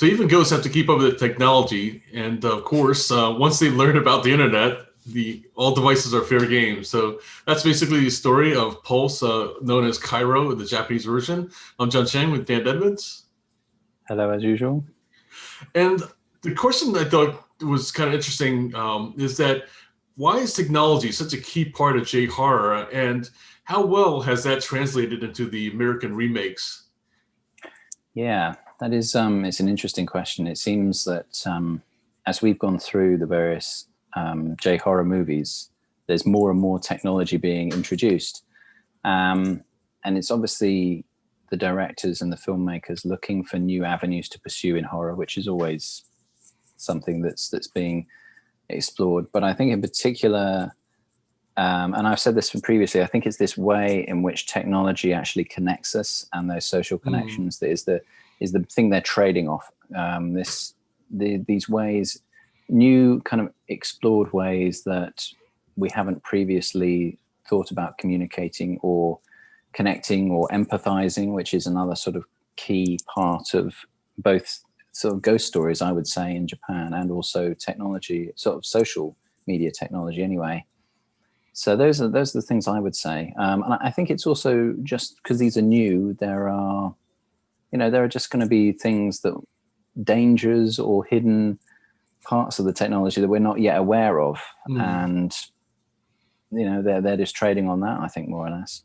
So even ghosts have to keep up with the technology, and of course, once they learn about the internet, all devices are fair game. So that's basically the story of Pulse, known as Kairo, the Japanese version. I'm John Chang with Dan Edmonds. Hello, as usual. And the question I thought was kind of interesting is that why is technology such a key part of J-horror, and how well has that translated into the American remakes? Yeah, that is it's an interesting question. It seems that as we've gone through the various J-horror movies, there's more and more technology being introduced. And it's obviously the directors and the filmmakers looking for new avenues to pursue in horror, which is always something that's being explored. But I think in particular, and I've said this previously, I think it's this way in which technology actually connects us, and those social connections that is the thing they're trading off. These ways, new kind of explored ways that we haven't previously thought about communicating or connecting or empathizing, which is another sort of key part of both sort of ghost stories, I would say, in Japan, and also technology, sort of social media technology anyway. So those are the things I would say. And I think it's also just because these are new, there are just going to be things that dangers or hidden parts of the technology that we're not yet aware of. And, they're just trading on that, I think, more or less.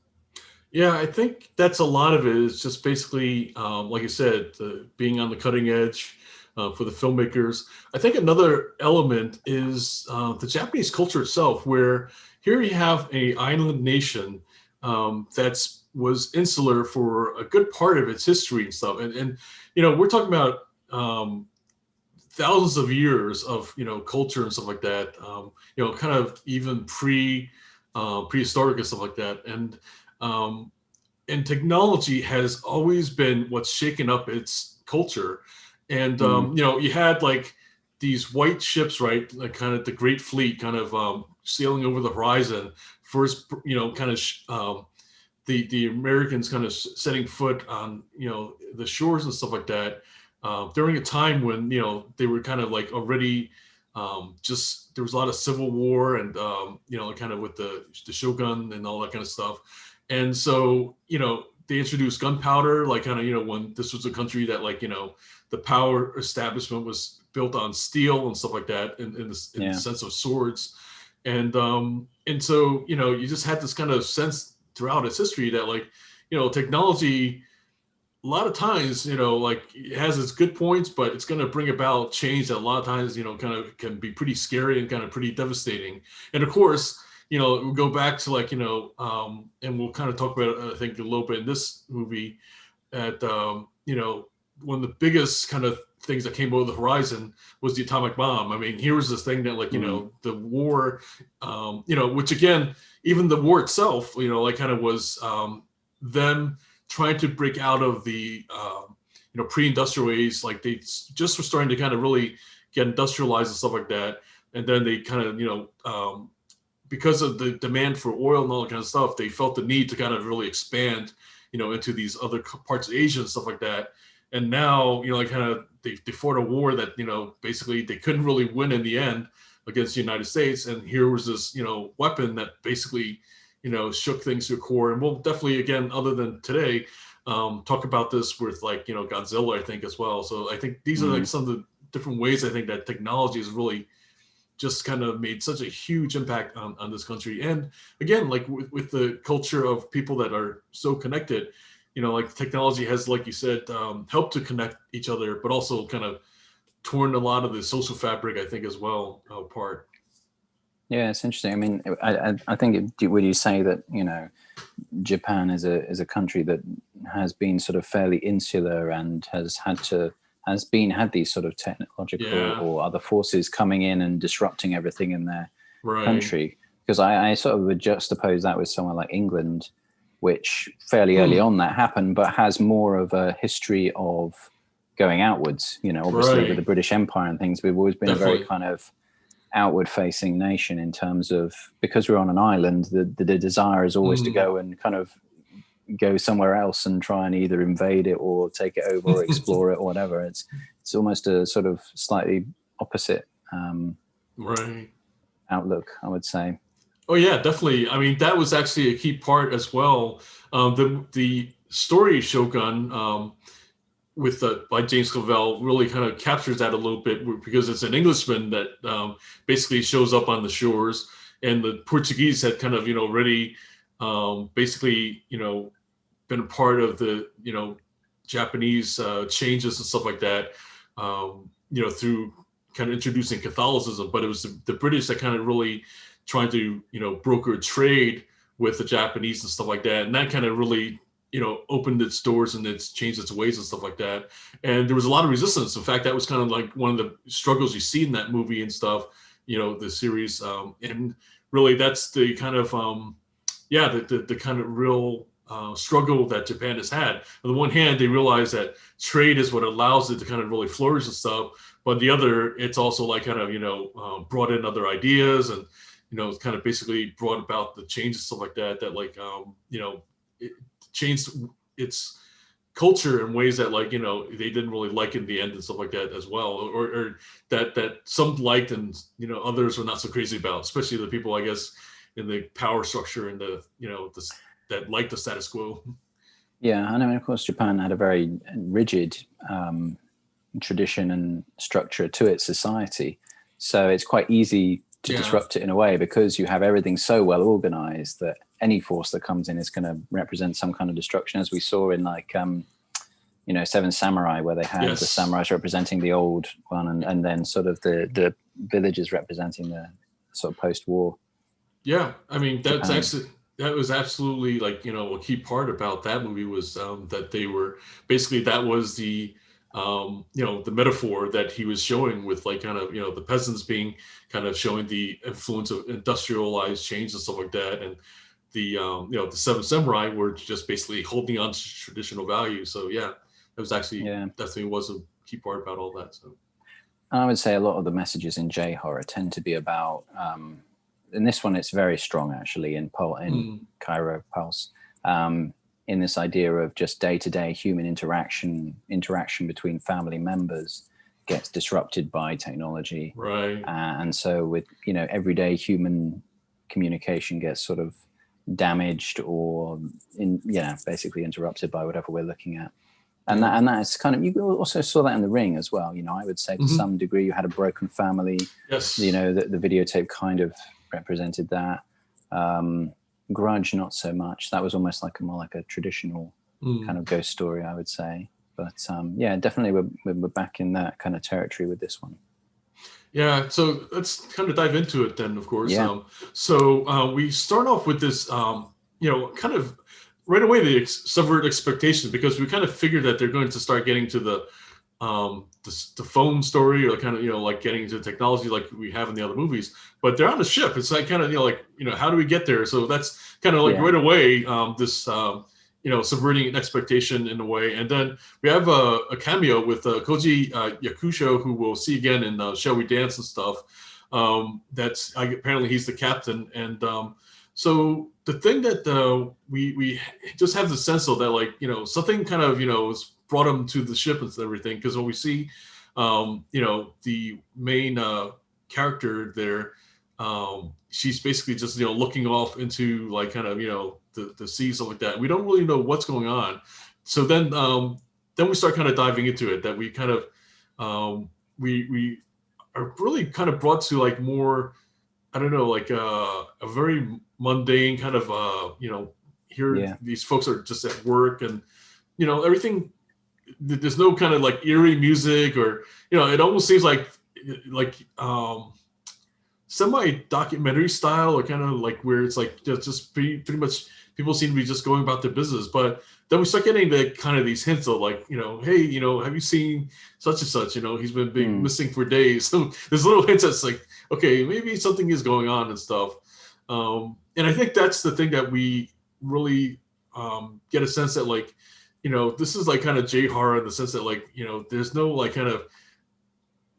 Yeah, I think that's a lot of it is just basically, like you said, being on the cutting edge for the filmmakers. I think another element is the Japanese culture itself, where here you have an island nation that was insular for a good part of its history and stuff. And we're talking about thousands of years of, culture and stuff like that, kind of even prehistoric and stuff like that. And technology has always been what's shaken up its culture. And, you had like these white ships, right? Like kind of the Great Fleet kind of sailing over the horizon. First, kind of the Americans kind of setting foot on, the shores and stuff like that during a time when, they were kind of like already just, there was a lot of civil war and, kind of with the shogun and all that kind of stuff. And so, they introduced gunpowder, like kind of, when this was a country that like, the power establishment was built on steel and stuff like that in the sense of swords. And so, you just had this kind of sense throughout its history that like, technology, a lot of times, like it has its good points, but it's going to bring about change that a lot of times, kind of can be pretty scary and kind of pretty devastating. And of course, we'll go back to like, and we'll kind of talk about it, I think, a little bit in this movie at, one of the biggest kind of things that came over the horizon was the atomic bomb. I mean, here was this thing that like, the war, which again, even the war itself, like kind of was them trying to break out of the, pre-industrial age, like they just were starting to kind of really get industrialized and stuff like that. And then they kind of, because of the demand for oil and all that kind of stuff, they felt the need to kind of really expand, into these other parts of Asia and stuff like that. And now, like kind of they fought a war that, basically they couldn't really win in the end against the United States. And here was this, weapon that basically, shook things to a core. And we'll definitely, again, other than today, talk about this with like, Godzilla, I think, as well. So I think these are like some of the different ways I think that technology has really just kind of made such a huge impact on this country. And again, like with the culture of people that are so connected, like technology has, like you said, helped to connect each other, but also kind of torn a lot of the social fabric, I think, as well, apart. Yeah, it's interesting. I mean, I think would you say that, Japan is a country that has been sort of fairly insular and has had these sort of technological or other forces coming in and disrupting everything in their country? Because I sort of would juxtapose that with somewhere like England, which fairly early on that happened, but has more of a history of going outwards. Obviously with the British Empire and things, we've always been a very kind of outward facing nation in terms of, because we're on an island, the desire is always to go and kind of go somewhere else and try and either invade it or take it over or explore it or whatever. It's it's almost a sort of slightly opposite Right. outlook, I would say. Oh yeah, definitely. I mean, that was actually a key part as well. The story Shogun with by James Clavell really kind of captures that a little bit because it's an Englishman that basically shows up on the shores, and the Portuguese had kind of already basically been a part of the Japanese changes and stuff like that. Through kind of introducing Catholicism, but it was the British that kind of really trying to broker trade with the Japanese and stuff like that, and that kind of really opened its doors and it's changed its ways and stuff like that. And there was a lot of resistance. In fact, that was kind of like one of the struggles you see in that movie and stuff, the series. And really that's the kind of the kind of real struggle that Japan has had. On the one hand, they realize that trade is what allows it to kind of really flourish and stuff, but the other, it's also like kind of brought in other ideas, and it's kind of basically brought about the change and stuff like that like it changed its culture in ways that like they didn't really like in the end and stuff like that as well, or that some liked and others were not so crazy about, especially the people I guess in the power structure and the that like the status quo. Yeah, I mean, of course, Japan had a very rigid tradition and structure to its society, so it's quite easy to disrupt it in a way, because you have everything so well organized that any force that comes in is going to represent some kind of destruction, as we saw in like Seven Samurai, where they had the samurais representing the old one, and then sort of the villages representing the sort of post-war. Yeah, I mean that's actually. That was absolutely like, a key part about that movie was that they were basically, that was the, the metaphor that he was showing with like kind of, the peasants being kind of showing the influence of industrialized change and stuff like that. And the, the Seven Samurai were just basically holding on to traditional values. So yeah, it was actually, definitely was a key part about all that. So I would say a lot of the messages in J-horror tend to be about, in this one, it's very strong actually in Kairo Pulse, in this idea of just day-to-day human interaction between family members gets disrupted by technology. Right. And so with, everyday human communication gets sort of damaged or basically interrupted by whatever we're looking at. And that is kind of, you also saw that in The Ring as well. I would say to some degree you had a broken family. Yes. The videotape kind of represented that. Grudge, not so much. That was almost like more like a traditional kind of ghost story, I would say. But definitely we're back in that kind of territory with this one. Yeah, so let's kind of dive into it then, of course. Yeah. So we start off with this, kind of right away they subvert expectations, because we kind of figured that they're going to start getting to the phone story, or kind of like getting into technology like we have in the other movies. But they're on the ship. It's like kind of how do we get there? So that's kind of like right away this subverting an expectation in a way. And then we have a cameo with Kōji Yakusho, who we'll see again in Shall We Dance and stuff. That's apparently he's the captain. And so the thing that we just have the sense of that, like, something kind of, brought him to the ship and everything. Because when we see, the main character there, she's basically just, looking off into like kind of, the sea, stuff like that. We don't really know what's going on. So then we start kind of diving into it, that we kind of, we are really kind of brought to like more, I don't know, like a very mundane kind of, here these folks are just at work, and, everything, there's no kind of like eerie music, or, it almost seems like semi-documentary style, or kind of like where it's like just pretty much people seem to be just going about their business. But then we start getting the kind of these hints of like, hey, have you seen such and such? He's been missing for days. So there's little hints that's like, okay, maybe something is going on and stuff. And I think that's the thing that we really get a sense that like, this is like kind of J-horror in the sense that like, there's no like kind of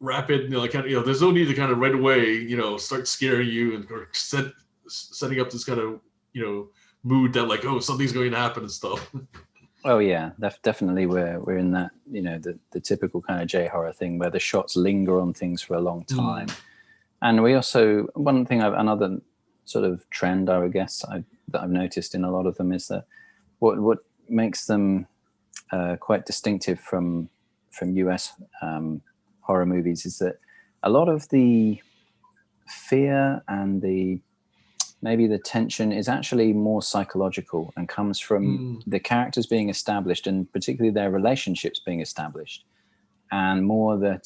rapid, like kind of, there's no need to kind of right away, start scaring you and or setting up this kind of, mood that like, oh, something's going to happen and stuff. Oh yeah, definitely. We're in that, the typical kind of J horror thing where the shots linger on things for a long time, and we also another sort of trend I would guess that I've noticed in a lot of them is that what makes them quite distinctive from US horror movies is that a lot of the fear and maybe the tension is actually more psychological and comes from the characters being established and particularly their relationships being established, and more that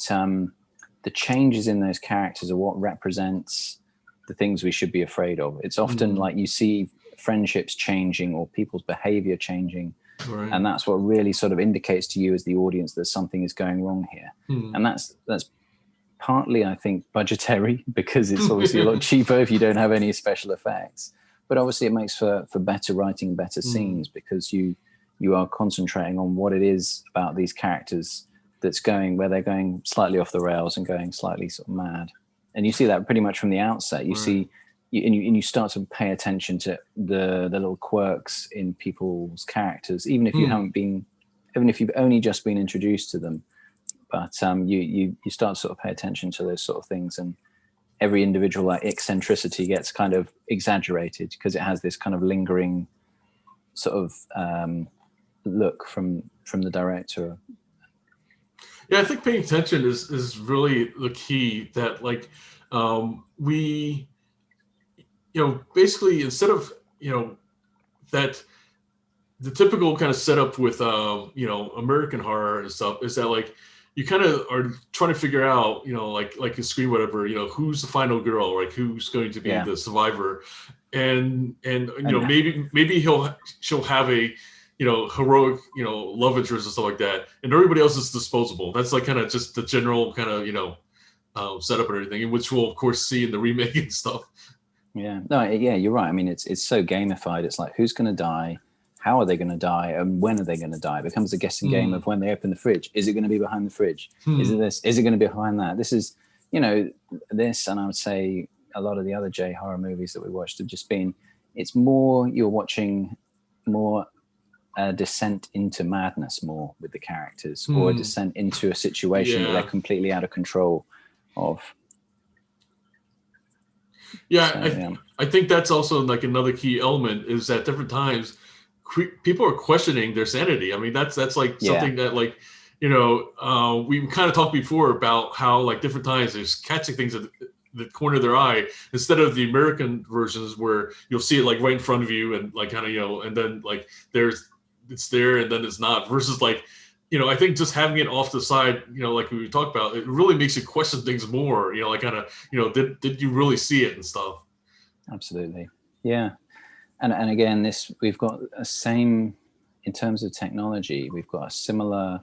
the changes in those characters are what represents the things we should be afraid of. It's often like you see friendships changing or people's behavior changing, Right. and that's what really sort of indicates to you as the audience that something is going wrong here. And that's partly, I think, budgetary, because it's obviously a lot cheaper if you don't have any special effects. But obviously it makes for better writing, better scenes, because you are concentrating on what it is about these characters that's going where they're going slightly off the rails and going slightly sort of mad. And you see that pretty much from the outset. You see, and you start to pay attention to the little quirks in people's characters, even if you haven't been, even if you've only just been introduced to them. But you start to sort of pay attention to those sort of things, and every individual like eccentricity gets kind of exaggerated because it has this kind of lingering sort of look from the director. Yeah, I think paying attention is really the key. That like we, basically instead of that the typical kind of setup with American horror and stuff is that like you kind of are trying to figure out like a screen whatever who's the final girl, like who's going to be the survivor, and maybe she'll have a heroic love interest and stuff like that, and everybody else is disposable. That's like kind of just the general kind of setup and everything, which we'll of course see in the remake and stuff. Yeah, you're right. I mean, it's so gamified. It's like, who's going to die, how are they going to die, and when are they going to die? It becomes a guessing game of when they open the fridge. Is it going to be behind the fridge? Is it this? Is it going to be behind that? This is, this, and I would say a lot of the other J horror movies that we watched have just been, it's more, you're watching more a descent into madness more with the characters, or a descent into a situation that they're completely out of control of. I think that's also like another key element is that different times people are questioning their sanity. I mean, that's like something that like, we kind of talked before about how like different times there's catching things at the corner of their eye instead of the American versions where you'll see it like right in front of you and like kind of, and then like it's there and then it's not, versus like, I think just having it off the side, like we talked about, it really makes you question things more, like kind of, did you really see it and stuff? Absolutely. Yeah. And again, we've got a same, in terms of technology, we've got a similar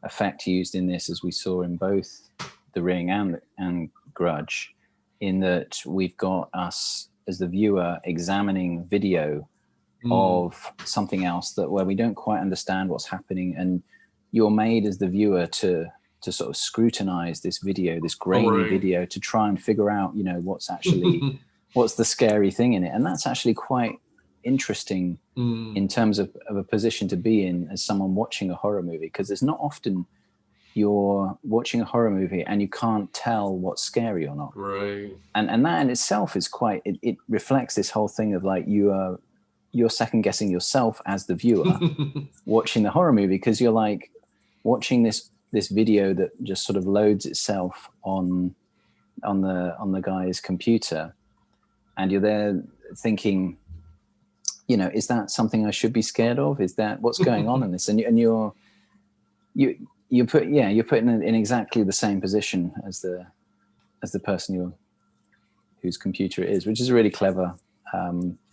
effect used in this as we saw in both The Ring and Grudge, in that we've got us as the viewer examining video of something else where we don't quite understand what's happening, and you're made as the viewer to sort of scrutinize this video, this grainy video, to try and figure out, what's actually what's the scary thing in it. And that's actually quite interesting in terms of a position to be in as someone watching a horror movie, because there's not often you're watching a horror movie and you can't tell what's scary or not. Right. And that in itself is quite, it reflects this whole thing of like you're second guessing yourself as the viewer watching the horror movie, because you're like watching this video that just sort of loads itself on the guy's computer, and you're there thinking, is that something I should be scared of? Is that what's going on in this? And you're put in exactly the same position as the person whose computer it is, which is a really clever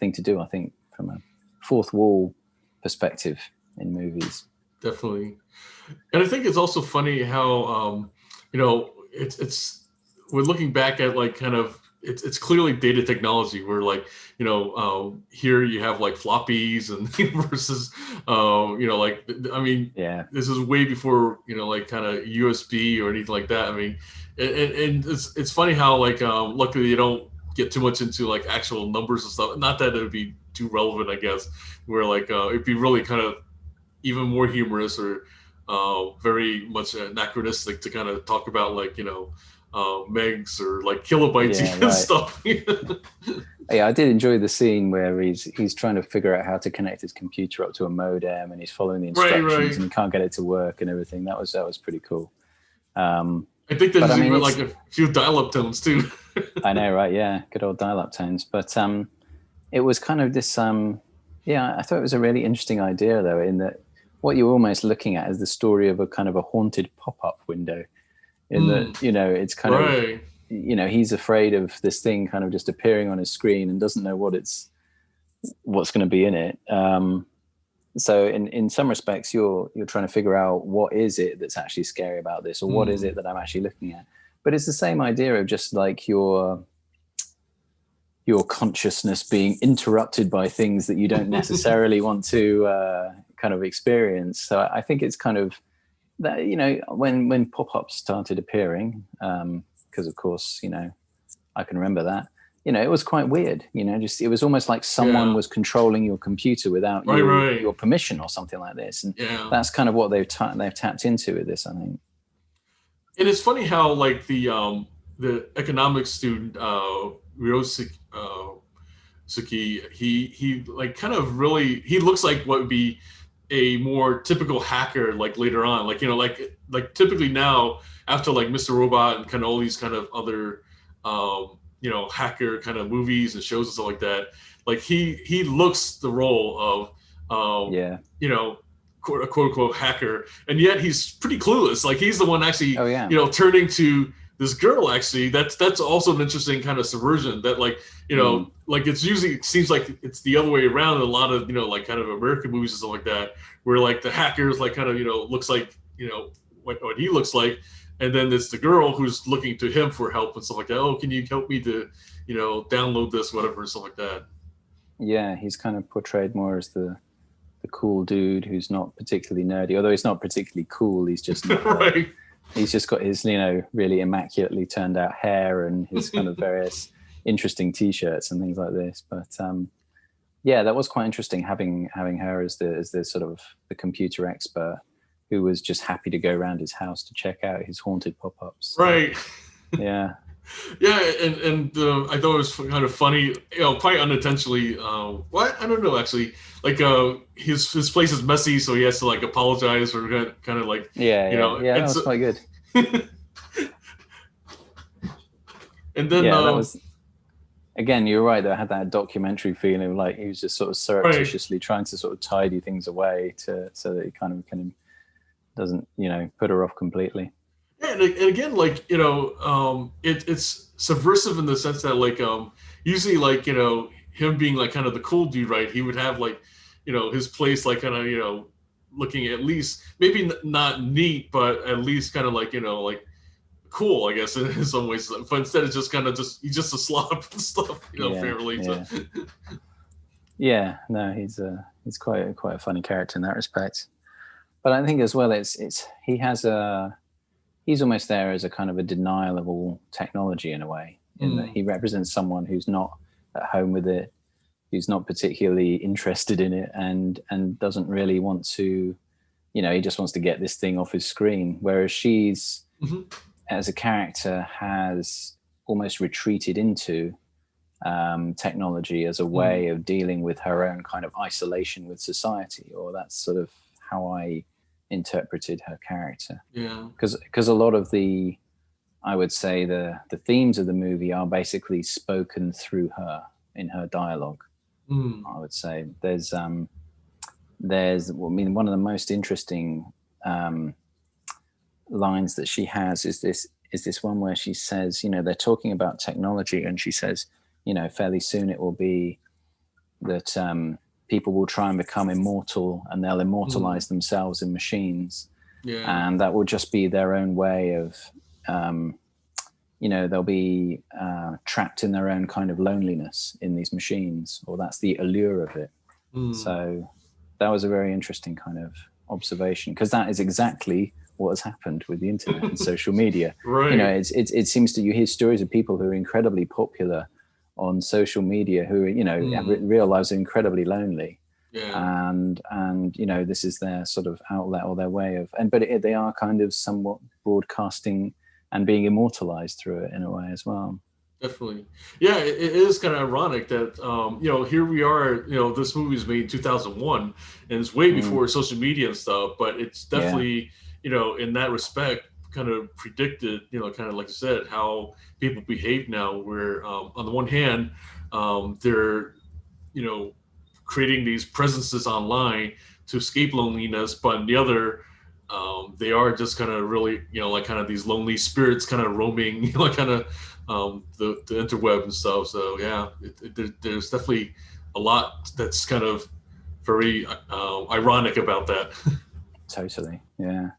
thing to do, I think, from a fourth wall perspective in movies. Definitely. And I think it's also funny how it's we're looking back at like kind of it's clearly dated technology where like here you have like floppies and versus like I mean this is way before like kind of USB or anything like that. I mean and it's funny how like luckily you don't get too much into like actual numbers and stuff, not that it would be too relevant, I guess, where like it'd be really kind of even more humorous or very much anachronistic to kind of talk about like megs or like kilobytes Yeah, and right. stuff. Yeah, I did enjoy the scene where he's trying to figure out how to connect his computer up to a modem, and he's following the Right, instructions, right. and he can't get it to work and everything. That was pretty cool. I think But I there's mean, even like it's a few dial-up tones too. I know, right? Yeah, good old dial-up tones. But it was kind of this. Yeah, I thought it was a really interesting idea, though, in that what you're almost looking at is the story of a kind of a haunted pop-up window. In that, Mm, it's kind of, right. he's afraid of this thing kind of just appearing on his screen and doesn't know what's going to be in it. So in some respects, you're trying to figure out what is it that's actually scary about this, or what is it that I'm actually looking at. But it's the same idea of just like your consciousness being interrupted by things that you don't necessarily want to kind of experience. So I think it's kind of that, when pop-ups started appearing, because of course, I can remember that, it was quite weird, just, it was almost like someone Yeah. was controlling your computer without Right, right. your permission or something like this. And Yeah. that's kind of what they've tapped into with this, I think. And it's funny how like the economics student Ryosuke Suki, he like kind of really, he looks like what would be a more typical hacker like later on, like typically now after like Mr. Robot and kind of all these kind of other hacker kind of movies and shows and stuff like that, like he looks the role of Yeah. quote unquote hacker, and yet he's pretty clueless. Like he's the one actually Oh yeah. turning to this girl. Actually, that's also an interesting kind of subversion that like like it's usually, it seems like it's the other way around in a lot of like kind of American movies and stuff like that, where like the hackers like kind of looks like what he looks like, and then it's the girl who's looking to him for help and stuff like that. Oh, can you help me to download this, whatever, stuff like that. Yeah, he's kind of portrayed more as the cool dude who's not particularly nerdy, although he's not particularly cool. He's just not, right. He's just got his really immaculately turned out hair and his kind of various interesting t-shirts and things like this. But yeah, that was quite interesting having her as the sort of the computer expert who was just happy to go around his house to check out his haunted pop-ups. Right. Yeah. Yeah, and I thought it was kind of funny, quite unintentionally. What, I don't know, actually. Like his place is messy, so he has to like apologize or kind of like yeah, that was quite good. And then that was, again, you're right, that had that documentary feeling, like he was just sort of surreptitiously trying to sort of tidy things away so that he kind of doesn't put her off completely. Yeah, and again, like it's subversive in the sense that like usually like him being like kind of the cool dude, right? He would have like his place like kind of looking at least maybe not neat, but at least kind of like like cool, I guess, in some ways. But instead, it's just kind of he's just a slob and stuff, apparently. Yeah. Yeah, no, he's quite a funny character in that respect. But I think as well, he's almost there as a kind of a denial of all technology in a way, in that he represents someone who's not at home with it, who's not particularly interested in it, and doesn't really want to, he just wants to get this thing off his screen. Whereas she's, as a character, has almost retreated into technology as a way of dealing with her own kind of isolation with society, or that's sort of how I interpreted her character. Yeah, because a lot of I would say the themes of the movie are basically spoken through her in her dialogue. I would say there's one of the most interesting lines that she has is this one where she says, they're talking about technology, and she says, fairly soon it will be that people will try and become immortal, and they'll immortalize themselves in machines. Yeah. And that will just be their own way of, they'll be trapped in their own kind of loneliness in these machines, or that's the allure of it. So that was a very interesting kind of observation, because that is exactly what has happened with the internet and social media. Right. It seems that you hear stories of people who are incredibly popular on social media who real lives are incredibly lonely, Yeah, and you know, this is their sort of outlet or their way of, they are kind of somewhat broadcasting and being immortalized through it in a way as well. definitely. Yeah, it is kind of ironic that here we are. This movie was made in 2001, and it's way Mm, before social media and stuff. But it's yeah. definitely in that respect kind of predicted. Kind of like I said, how people behave now. Where on the one hand, they're you know creating these presences online to escape loneliness, but on the other, they are just kind of really like kind of these lonely spirits kind of roaming like kind of the interweb and stuff. So yeah, there's definitely a lot that's kind of very ironic about that. Totally. Yeah.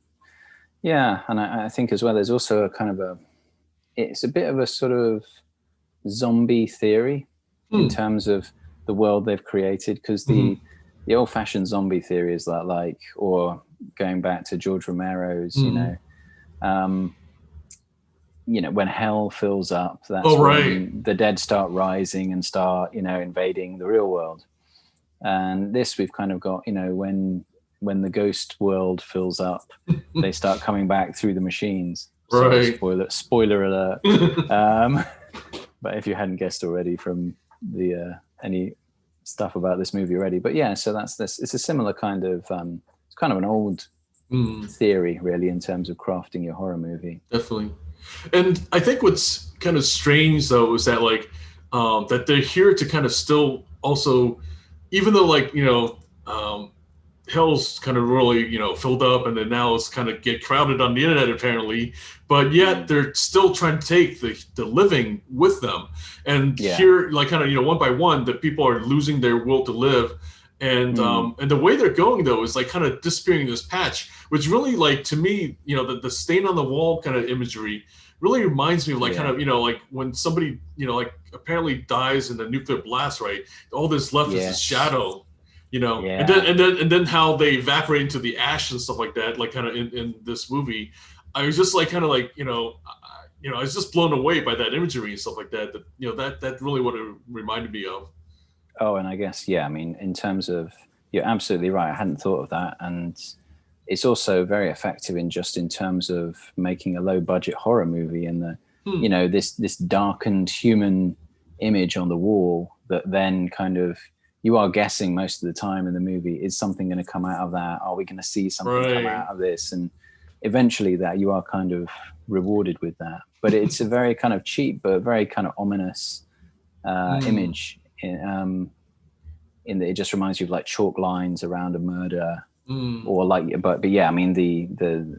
Yeah. And I think as well, there's also a kind of it's a bit of a sort of zombie theory in Hmm. terms of the world they've created, because Mm-hmm. the old-fashioned zombie theory is that, like, or going back to George Romero's, Mm-hmm. um, when hell fills up, Oh that's right. when the dead start rising and start, invading the real world. And this, we've kind of got, when the ghost world fills up, they start coming back through the machines. Sorry, Right. spoiler alert. Um, but if you hadn't guessed already from the any stuff about this movie already, but yeah, so that's this. It's a similar kind of it's kind of an old Mm, theory, really, in terms of crafting your horror movie. definitely. And I think what's kind of strange though is that like that they're here to kind of still also, even though like hell's kind of really filled up, and then now it's kind of get crowded on the internet apparently, but yet they're still trying to take the living with them, and Yeah. here like kind of one by one the people are losing their will to live. Mm, And the way they're going though is like kind of disappearing in this patch, which really like to me the stain on the wall kind of imagery really reminds me of like kind yeah. of like when somebody like apparently dies in the nuclear blast, right? All that's left is a Yes. shadow, and then Yeah. how they evaporate into the ash and stuff like that, like kind of in this movie. I was just like kind of like I was just blown away by that imagery and stuff like that. That that really what it reminded me of. Oh, and I guess, yeah, I mean, in terms of, you're absolutely right. I hadn't thought of that. And it's also very effective in terms of making a low budget horror movie, and Hmm. this darkened human image on the wall that then kind of, you are guessing most of the time in the movie, is something going to come out of that? Are we going to see something come Right. out of this? And eventually that you are kind of rewarded with that. But it's a very kind of cheap, but very kind of ominous Hmm. image in that it just reminds you of like chalk lines around a murder, Hmm. or like, but yeah, I mean, the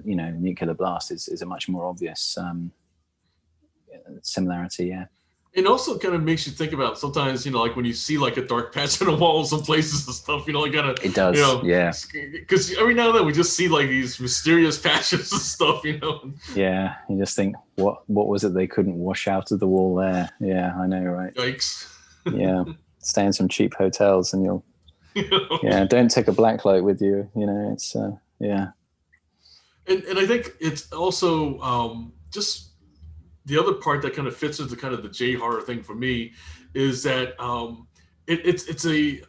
nuclear blast is a much more obvious similarity. Yeah, It also kind of makes you think about sometimes, like when you see like a dark patch on a wall, some places and stuff, like gotta, it does. Yeah, because every now and then we just see like these mysterious patches and stuff. yeah. You just think, what was it they couldn't wash out of the wall there? Yeah, I know, right? Yikes. Yeah, stay in some cheap hotels and you'll, you know? yeah, don't take a black light with you. It's yeah. And I think it's also just the other part that kind of fits into kind of the J horror thing for me is that it's a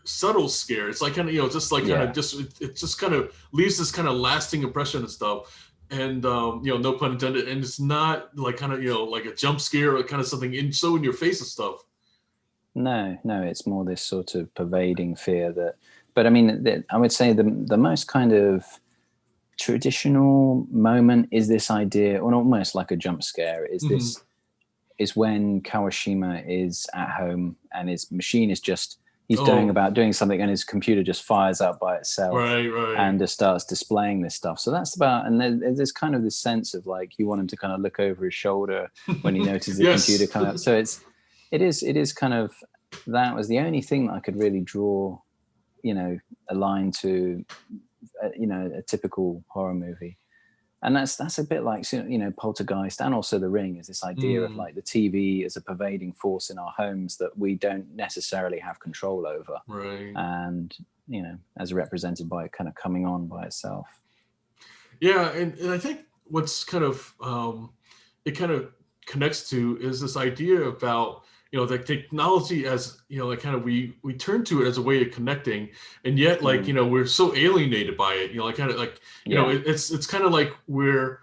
subtle scare. It's like kind of just like kind of Yeah, just it just kind of leaves this kind of lasting impression and stuff. And no pun intended. And it's not like kind of like a jump scare or kind of something in your face and stuff. no, it's more this sort of pervading fear that, but I mean, I would say the most kind of traditional moment is this idea, or almost like a jump scare, Mm-hmm. is when Kawashima is at home and his machine is just, he's Oh, doing something, and his computer just fires up by itself right, right. and just starts displaying this stuff. So that's about, and there's kind of this sense of like, you want him to kind of look over his shoulder when he notices the computer Yes. coming up. So it is kind of, that was the only thing that I could really draw, a line to, a typical horror movie. And that's a bit like, Poltergeist, and also The Ring, is this idea of Mm, like the TV as a pervading force in our homes that we don't necessarily have control over, right. and as represented by it kind of coming on by itself. Yeah, and I think what's kind of it kind of connects to is this idea about the technology as, like kind of we turn to it as a way of connecting, and yet like, we're so alienated by it, like kind of like, it's kind of like we're,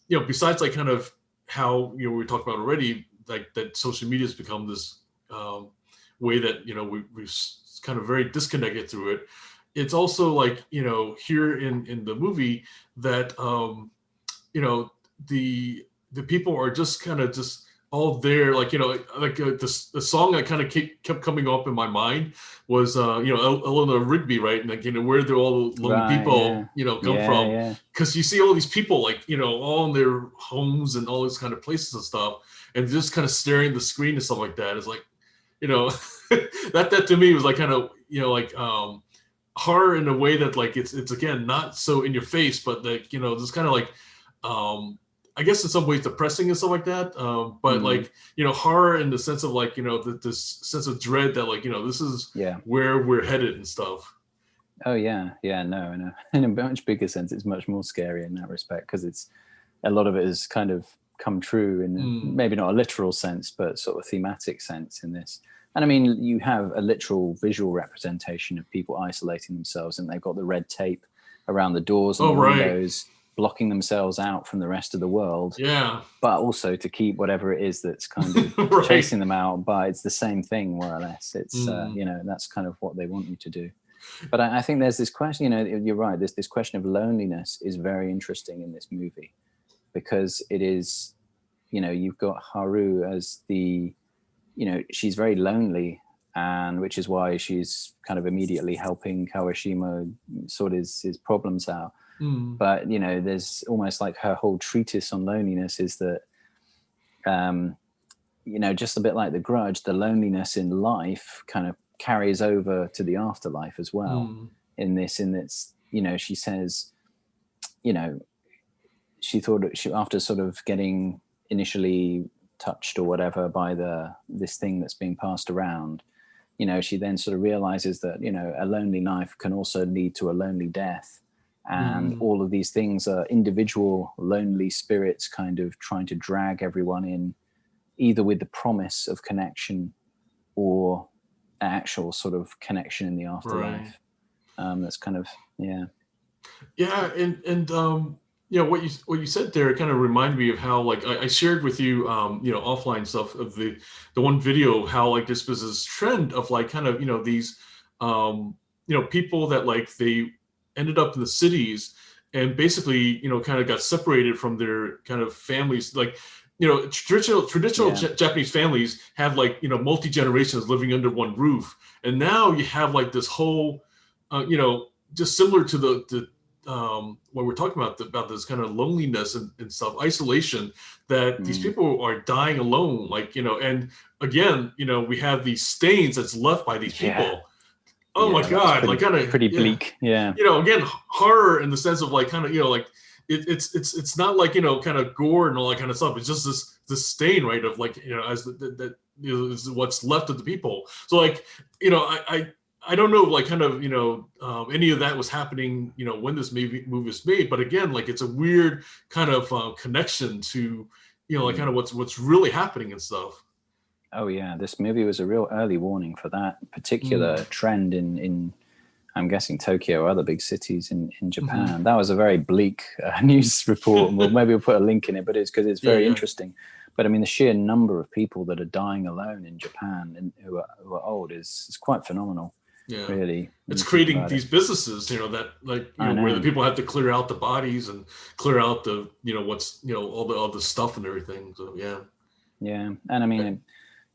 besides like kind of how, we talked about already, like that social media has become this way that, we've kind of very disconnected through it. It's also like, here in the movie that, the people are just kind of just all there, like, the song that kind of kept coming up in my mind was, Eleanor Rigby, right? And like, where do all the lonely people, come from? Because you see all these people, like, all in their homes and all these kind of places and stuff, and just kind of staring at the screen and stuff like that. It's like, that to me was like kind of, like, horror in a way that like it's again not so in your face, but like, just kind of like, I guess in some ways depressing and stuff like that. But like, horror in the sense of like, this sense of dread that like, this is where we're headed and stuff. Oh yeah. No, in a much bigger sense, it's much more scary in that respect, because it's a lot of it has kind of come true in maybe not a literal sense, but sort of thematic sense in this. And I mean, you have a literal visual representation of people isolating themselves, and they've got the red tape around the doors and the windows, blocking themselves out from the rest of the world. Yeah. But also to keep whatever it is that's kind of chasing them out. But it's the same thing, more or less. It's, that's kind of what they want you to do. But I think there's this question, you're right. This question of loneliness is very interesting in this movie, because it is, you've got Harue as the, she's very lonely, and which is why she's kind of immediately helping Kawashima sort his problems out. But there's almost like her whole treatise on loneliness is that just a bit like The Grudge, the loneliness in life kind of carries over to the afterlife as well. In that she says, she thought after sort of getting initially touched or whatever by this thing that's being passed around, she then sort of realizes that a lonely life can also lead to a lonely death. And all of these things are individual lonely spirits kind of trying to drag everyone in, either with the promise of connection or actual sort of connection in the afterlife. That's kind of, and what you said there kind of reminded me of how like I shared with you offline stuff of the one video, how like this was this trend of like kind of these people that like they ended up in the cities and basically kind of got separated from their kind of families, like traditional Japanese families have like multi generations living under one roof, and now you have like this whole just similar to the what we're talking about this kind of loneliness and stuff, isolation, that these people are dying alone, like and again we have these stains that's left by these people. Oh my God! Pretty, like kind of pretty bleak. Yeah. Again, horror in the sense of like kind of like it's not like kind of gore and all that kind of stuff. It's just this stain, right? Of like as that is what's left of the people. So like I don't know like kind of any of that was happening when this movie was made. But again, like it's a weird kind of connection to like kind of what's really happening and stuff. Oh yeah, this movie was a real early warning for that particular trend in I'm guessing Tokyo or other big cities in Japan. That was a very bleak news report. Well, maybe we'll put a link in it, but it's because it's very interesting. But I mean, the sheer number of people that are dying alone in Japan and who are old is quite phenomenal. Yeah, really. It's creating these businesses, that like where the people have to clear out the bodies and clear out the what's all the stuff and everything. So yeah, and I mean.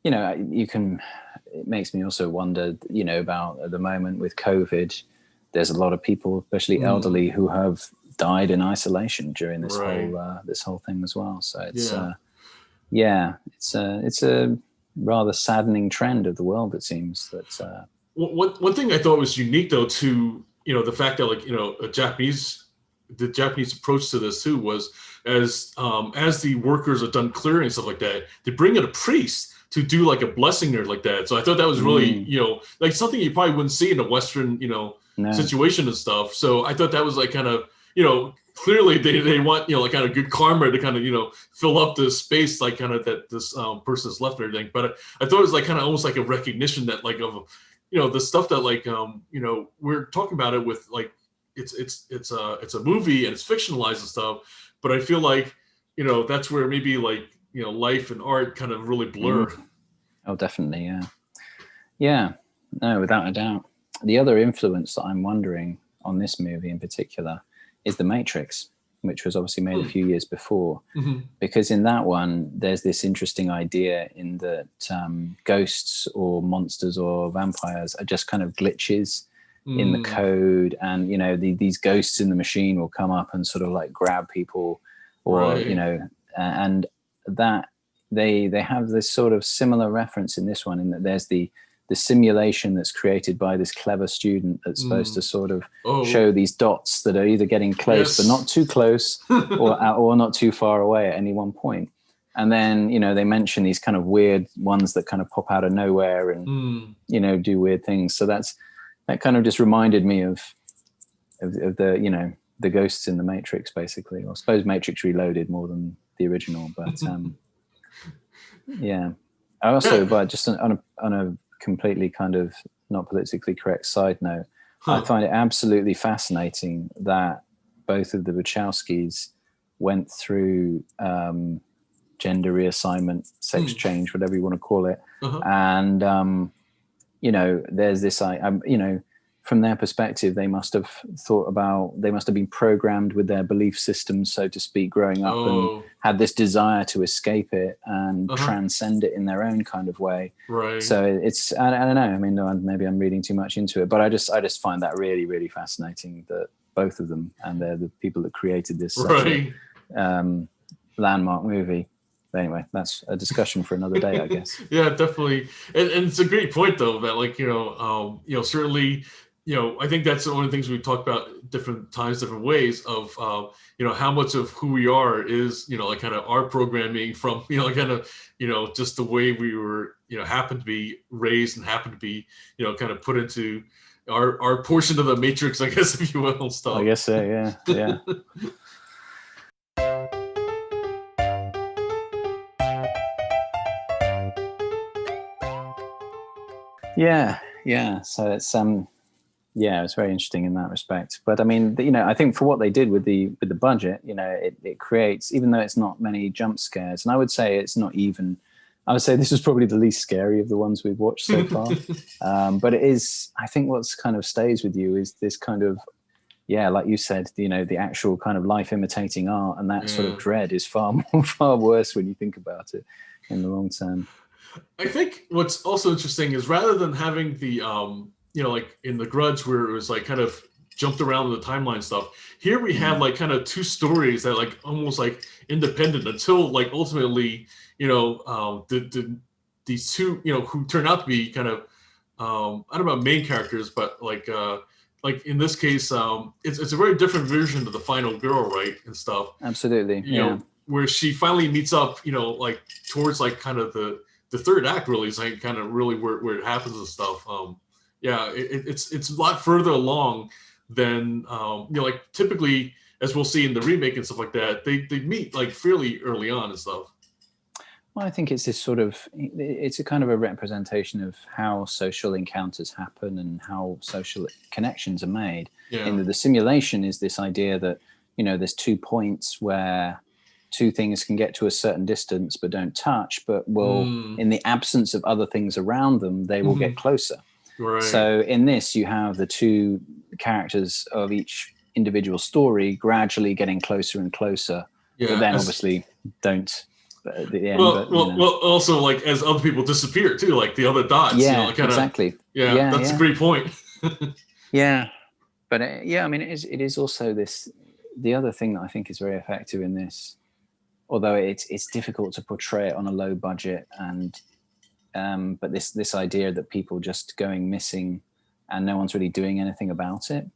It makes me also wonder, about at the moment with COVID, there's a lot of people, especially elderly, who have died in isolation during this whole thing as well. So it's it's a rather saddening trend of the world, it seems. That one thing I thought was unique though to the fact that like the Japanese approach to this too was as the workers are done clearing and stuff like that, they bring in a priest to do like a blessing or like that. So I thought that was really, like something you probably wouldn't see in a Western, situation and stuff. So I thought that was like kind of, clearly they want, you know, like kind of good karma to kind of, you know, fill up the space like kind of that this person's left and everything. But I thought it was like kind of almost like a recognition that like of, you know, the stuff that like you know, we're talking about it with like it's a movie and it's fictionalized and stuff, but I feel like, you know, that's where maybe like, you know, life and art kind of really blur. Oh, definitely, yeah, no, without a doubt. The other influence that I'm wondering on this movie in particular is The Matrix, which was obviously made a few years before, because in that one there's this interesting idea in that ghosts or monsters or vampires are just kind of glitches in the code, and you know these ghosts in the machine will come up and sort of like grab people, or you know, and that they have this sort of similar reference in this one, in that there's the simulation that's created by this clever student that's supposed to sort of show these dots that are either getting close but not too close, or not too far away at any one point. And then, you know, they mention these kind of weird ones that kind of pop out of nowhere and you know, do weird things. So that kind of just reminded me of the, you know, the ghosts in the Matrix, basically. Or I suppose Matrix Reloaded more than the original, but yeah. I also, but just on a completely kind of not politically correct side note, I find it absolutely fascinating that both of the Wachowskis went through gender reassignment, sex change, whatever you want to call it, and you know, there's this, you know, from their perspective, they must have been programmed with their belief systems, so to speak, growing up, and had this desire to escape it and transcend it in their own kind of way. Right. So it's, I don't know. I mean, maybe I'm reading too much into it, but I just find that really, really fascinating that both of them, and they're the people that created this landmark movie. But anyway, that's a discussion for another day, I guess. Yeah, definitely. And it's a great point though, that like, you know, certainly, you know, I think that's one of the things we talk about different times, different ways of, you know, how much of who we are is, you know, like kind of our programming from, you know, kind of, you know, just the way we were, you know, happened to be raised and happened to be, you know, kind of put into our portion of the matrix, I guess, if you will, stuff. I guess so, yeah. Yeah. So it's it's very interesting in that respect. But I mean, you know, I think for what they did with the budget, you know, it creates, even though it's not many jump scares, and I would say it's not even. I would say this is probably the least scary of the ones we've watched so far. But it is, I think, what's kind of stays with you is this kind of, like you said, you know, the actual kind of life imitating art, and that sort of dread is far worse when you think about it in the long term. I think what's also interesting is rather than having the, you know, like in The Grudge where it was like kind of jumped around in the timeline stuff, here we have like kind of two stories that like almost like independent until like ultimately, you know, these two, you know, who turn out to be kind of, I don't know about main characters, but like in this case, it's a very different version of the final girl, right, and stuff. Absolutely, you know, where she finally meets up, you know, like towards like kind of the third act really is like kind of really where it happens and stuff. It's a lot further along than you know, like typically as we'll see in the remake and stuff like that, they meet like fairly early on and stuff. Well, I think it's this sort of, it's a kind of a representation of how social encounters happen and how social connections are made. In the simulation is this idea that, you know, there's 2 points where two things can get to a certain distance but don't touch, but will, in the absence of other things around them, they will get closer. Right. So in this, you have the two characters of each individual story gradually getting closer and closer, but then obviously don't at the end. Well, also like as other people disappear too, like the other dots. Yeah, you know, like kinda, exactly. That's a great point. But I mean, it is also this. The other thing that I think is very effective in this, although it's difficult to portray it on a low budget, and but this idea that people just going missing and no one's really doing anything about it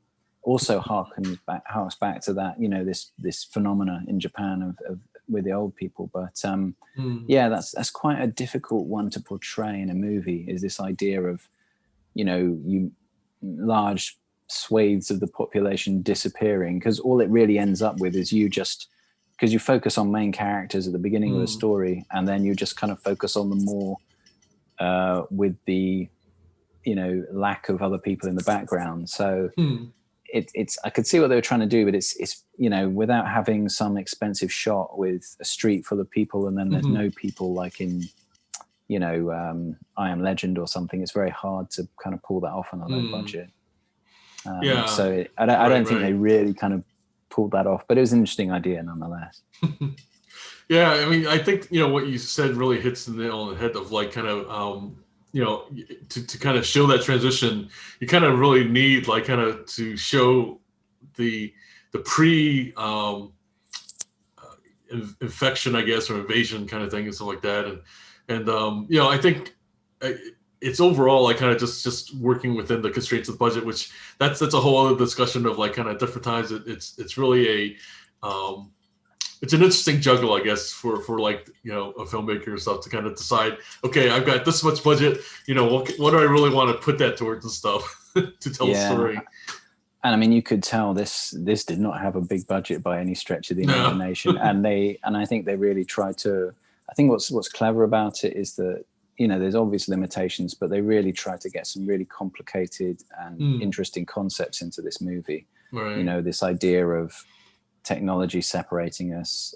also harks back to that, you know, this phenomena in Japan of with the old people. But that's quite a difficult one to portray in a movie, is this idea of, you know, large swathes of the population disappearing, because all it really ends up with is you just, because you focus on main characters at the beginning of the story, and then you just kind of focus on them more with the, lack of other people in the background. So it's I could see what they were trying to do, but it's without having some expensive shot with a street full of people and then there's no people, like in I Am Legend or something. It's very hard to kind of pull that off on a low budget. So I don't think they really kind of pulled that off, but it was an interesting idea nonetheless. Yeah, I mean, I think what you said really hits the nail on the head of like kind of to kind of show that transition, you kind of really need like kind of to show the pre infection, I guess, or invasion kind of thing and stuff like that, and I think it's overall like kind of just working within the constraints of the budget, which that's a whole other discussion of like kind of different times. It's really it's an interesting juggle, I guess, for like a filmmaker or stuff to kind of decide, okay, I've got this much budget, what do I really want to put that towards and stuff to tell a story. And I mean, you could tell this did not have a big budget by any stretch of the imagination. And I think they really tried to. I think what's clever about it is that there's obvious limitations, but they really tried to get some really complicated and interesting concepts into this movie. Right. This idea of technology separating us.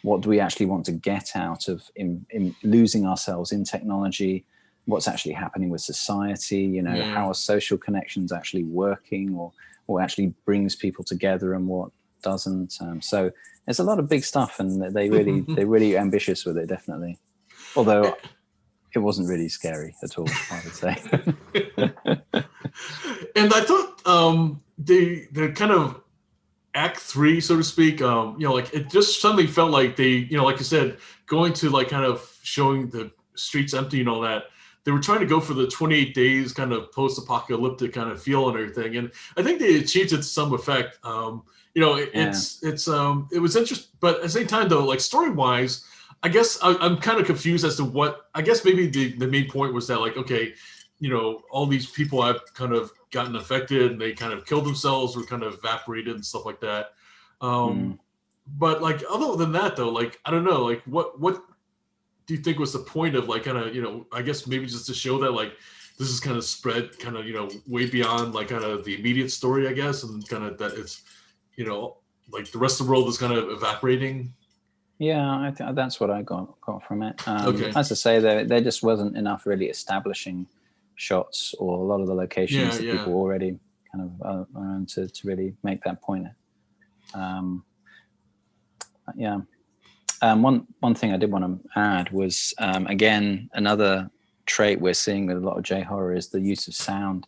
What do we actually want to get out of in losing ourselves in technology? What's actually happening with society? How are social connections actually working, or what actually brings people together and what doesn't? So there's a lot of big stuff, and they're really ambitious with it, definitely. Although it wasn't really scary at all, I would say. And I thought the kind of Act 3, so to speak, like it just suddenly felt like they, like you said, going to like kind of showing the streets empty and all that. They were trying to go for the 28 days kind of post-apocalyptic kind of feel and everything, and I think they achieved it to some effect. It was interesting, but at the same time though, like story-wise, I guess I'm kind of confused as to what. I guess maybe the main point was that like, okay, all these people have kind of gotten affected and they kind of killed themselves or kind of evaporated and stuff like that. But like other than that though, like I don't know, like what do you think was the point of like kind of I guess maybe just to show that like this is kind of spread kind of way beyond like kind of the immediate story, I guess, and kind of that it's like the rest of the world is kind of evaporating. Yeah, I think that's what I got from it. As I say, there just wasn't enough really establishing shots or a lot of the locations that people already kind of around to really make that point. One thing I did want to add was again another trait we're seeing with a lot of J-horror is the use of sound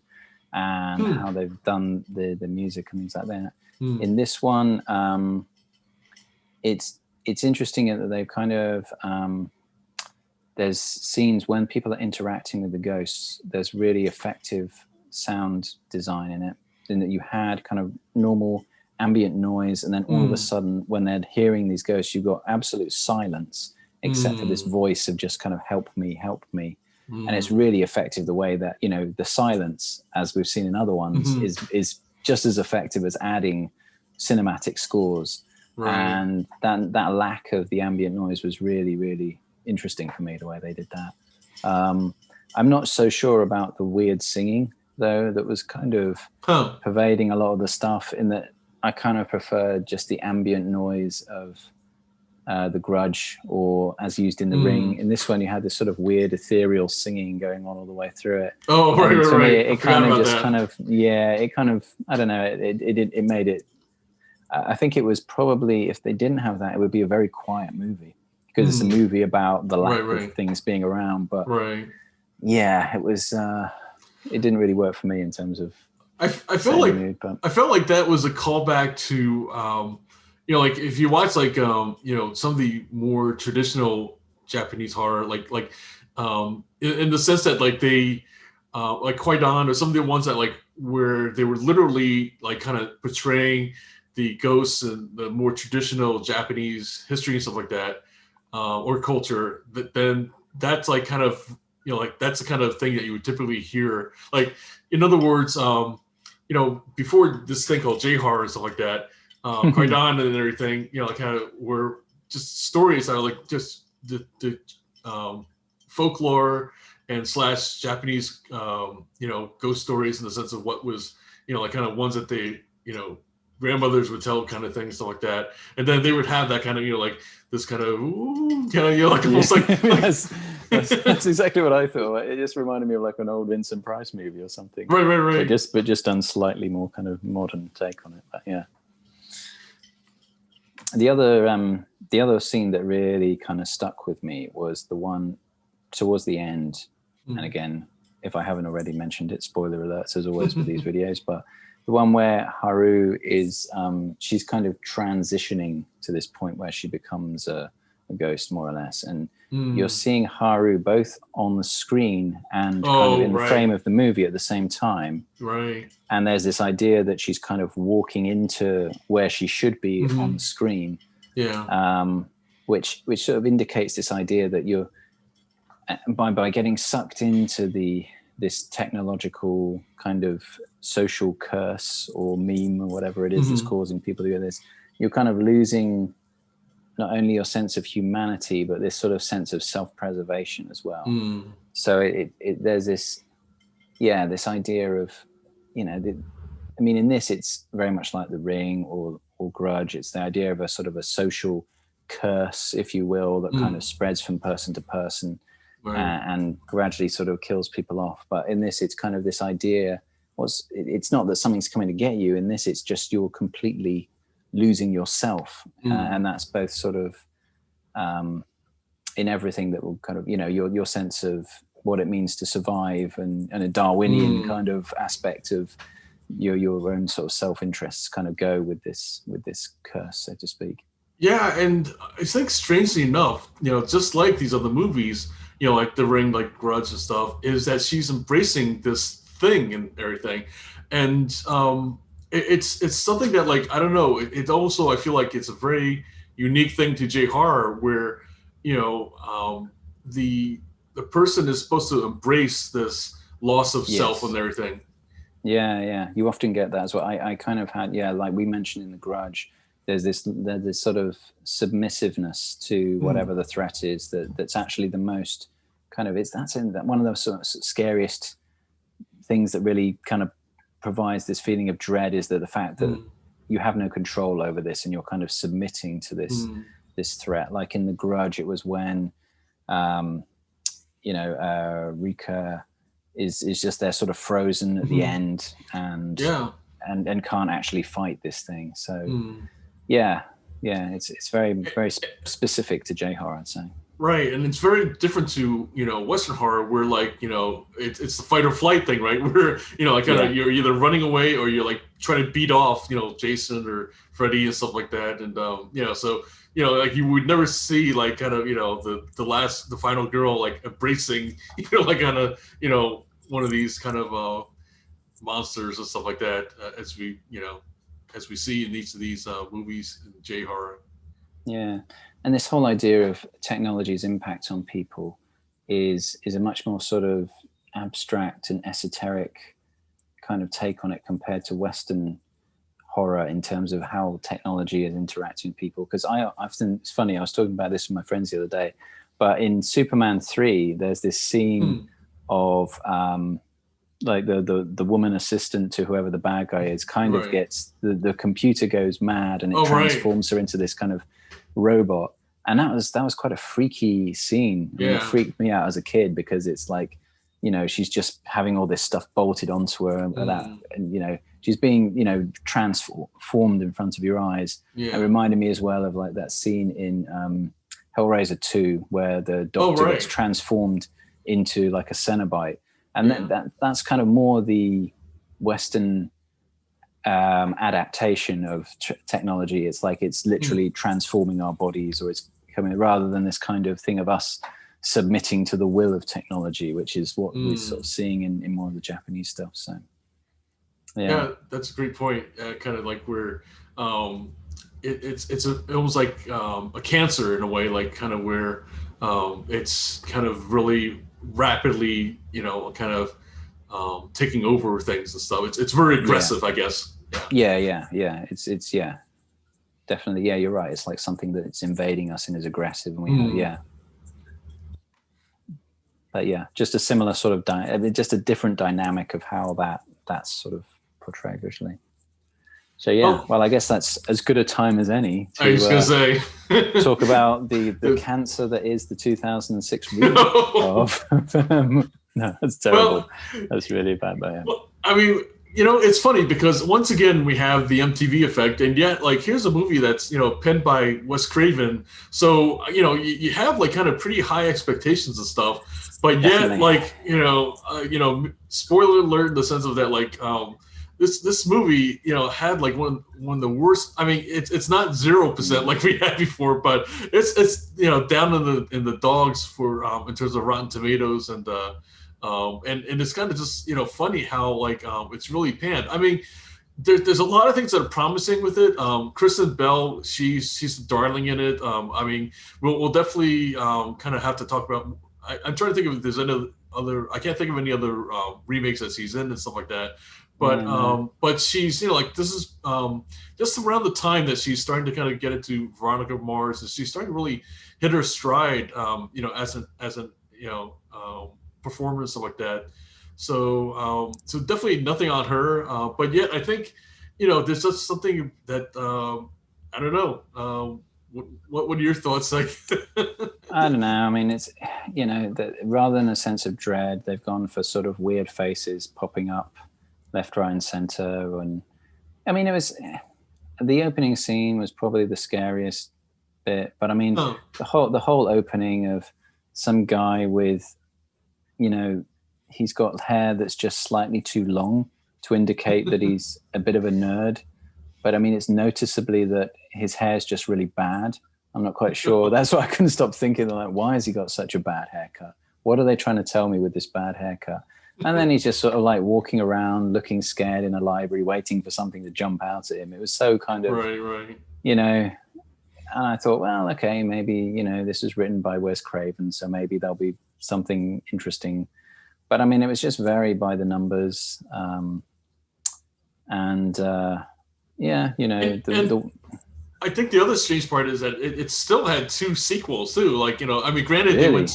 and how they've done the music and things like that. In this one, it's interesting that they've kind of there's scenes when people are interacting with the ghosts, there's really effective sound design in it, in that you had kind of normal ambient noise, and then all of a sudden when they're hearing these ghosts, you've got absolute silence except for this voice of just kind of help me. And it's really effective the way that the silence, as we've seen in other ones, is just as effective as adding cinematic scores. Right. And that lack of the ambient noise was really, really interesting for me, the way they did that. I'm not so sure about the weird singing, though, that was kind of pervading a lot of the stuff, in that I kind of prefer just the ambient noise of The Grudge, or as used in The Ring. In this one, you had this sort of weird ethereal singing going on all the way through it. Oh, right. Me, it kind of just kind of, I don't know, it made it, I think it was probably, if they didn't have that, it would be a very quiet movie, because it's a movie about the lack of things being around. But yeah, it was, it didn't really work for me in terms of. I felt like that was a callback to, like if you watch like, some of the more traditional Japanese horror, like in the sense that like they, like Kwaidan, or some of the ones that like where they were literally like kind of portraying the ghosts and the more traditional Japanese history and stuff like that, or culture, then that's like kind of, like that's the kind of thing that you would typically hear. Like, in other words, before this thing called J horror and stuff like that, Kwaidan and everything, like kind of were just stories that are like just the folklore and / Japanese, ghost stories in the sense of what was, like kind of ones that they, grandmothers would tell kind of things, stuff like that. And then they would have that kind of, like this kind of, like almost like that's exactly what I thought. It just reminded me of like an old Vincent Price movie or something. Right. But just done slightly more kind of modern take on it. But yeah. The other scene that really kind of stuck with me was the one towards the end. And again, if I haven't already mentioned it, spoiler alerts as always with these videos, but the one where Harue is, she's kind of transitioning to this point where she becomes a ghost, more or less. And you're seeing Harue both on the screen and kind of in the frame of the movie at the same time. Right. And there's this idea that she's kind of walking into where she should be on the screen. Yeah. Which sort of indicates this idea that you're, by getting sucked into this technological kind of social curse or meme or whatever it is that's causing people to do this, you're kind of losing not only your sense of humanity, but this sort of sense of self-preservation as well. So there's this idea of, in this, it's very much like The Ring or Grudge. It's the idea of a sort of a social curse, if you will, that kind of spreads from person to person. Right. And gradually sort of kills people off. But in this, it's kind of this idea, it's not that something's coming to get you. In this, it's just you're completely losing yourself. And that's both sort of in everything that will kind of, your sense of what it means to survive and a Darwinian kind of aspect of your own sort of self-interests kind of go with this curse, so to speak. Yeah, and I think strangely enough, just like these other movies, like The Ring, like Grudge and stuff, is that she's embracing this thing and everything. And it's something that, like, I don't know, it also, I feel like it's a very unique thing to J horror where, the person is supposed to embrace this loss of self and everything. Yeah. You often get that as well. I kind of had, like we mentioned in The Grudge, there's this sort of submissiveness to whatever the threat is that's actually the most kind of, that's one of those sort of scariest things that really kind of provides this feeling of dread, is that the fact that you have no control over this and you're kind of submitting to this threat. Like in The Grudge, it was when Rika is just there sort of frozen at the end and can't actually fight this thing. So it's very, very specific to J horror, I'd say. Right, and it's very different to Western horror, where like it's the fight or flight thing, right? Where you're either running away or you're like trying to beat off Jason or Freddy and stuff like that, and so like you would never see like kind of the final girl like embracing like kind of one of these kind of monsters and stuff like that, as we see in each of these movies in J horror. Yeah. And this whole idea of technology's impact on people is a much more sort of abstract and esoteric kind of take on it compared to Western horror in terms of how technology is interacting with people. Because it's funny, I was talking about this with my friends the other day, but in Superman 3, there's this scene of like the woman assistant to whoever the bad guy is kind of gets, the computer goes mad and it transforms her into this kind of robot, and that was quite a freaky scene. It freaked me out as a kid because it's like she's just having all this stuff bolted onto her and she's being transformed in front of your eyes. It reminded me as well of like that scene in Hellraiser 2 where the doctor gets transformed into like a cenobite, and that's kind of more the Western adaptation of technology. It's like it's literally transforming our bodies, or it's coming, rather than this kind of thing of us submitting to the will of technology, which is what we're sort of seeing in more of the Japanese stuff. So yeah, that's a great point. Kind of like where it's almost like a cancer in a way, like kind of where it's kind of really rapidly kind of taking over things and stuff. It's very aggressive, I guess. Yeah. It's definitely. Yeah, you're right. It's like something that's invading us and is aggressive, and we But yeah, just a similar sort of just a different dynamic of how that's sort of portrayed visually. So yeah, well, I guess that's as good a time as any to I was gonna say talk about the cancer that is the 2006 remake of. No, that's terrible. That's really bad by him. Well, I mean, it's funny because once again we have the MTV effect, and yet like here's a movie that's penned by Wes Craven, so you have like kind of pretty high expectations and stuff, but yet like spoiler alert in the sense of that like this movie had like one of the worst. I mean, it's not 0% like we had before, but it's down in the dogs for in terms of Rotten Tomatoes and it's kind of just funny how like it's really panned. I mean, there's a lot of things that are promising with it. Kristen Bell, she's the darling in it. I mean, we'll definitely kind of have to talk about. I'm trying to think if there's any other. I can't think of any other remakes that she's in and stuff like that. But she's like this is just around the time that she's starting to kind of get into Veronica Mars, and she's starting to really hit her stride. As an performer and stuff like that. So definitely nothing on her. But yet I think there's just something that I don't know. What are your thoughts like? I don't know. I mean, it's rather than a sense of dread, they've gone for sort of weird faces popping up left, right, and center. And I mean, it was the opening scene was probably the scariest bit. But I mean, the whole opening of some guy with, he's got hair that's just slightly too long to indicate that he's a bit of a nerd. But I mean, it's noticeably that his hair's just really bad. I'm not quite sure. That's why I couldn't stop thinking, like, why has he got such a bad haircut? What are they trying to tell me with this bad haircut? And then he's just sort of like walking around looking scared in a library, waiting for something to jump out at him. It was so kind of, right. And I thought, well, okay, maybe, this is written by Wes Craven, so maybe there'll be something interesting. But I mean, it was just very by the numbers. I think the other strange part is that it still had 2 sequels too. Like, I mean, granted, really? It went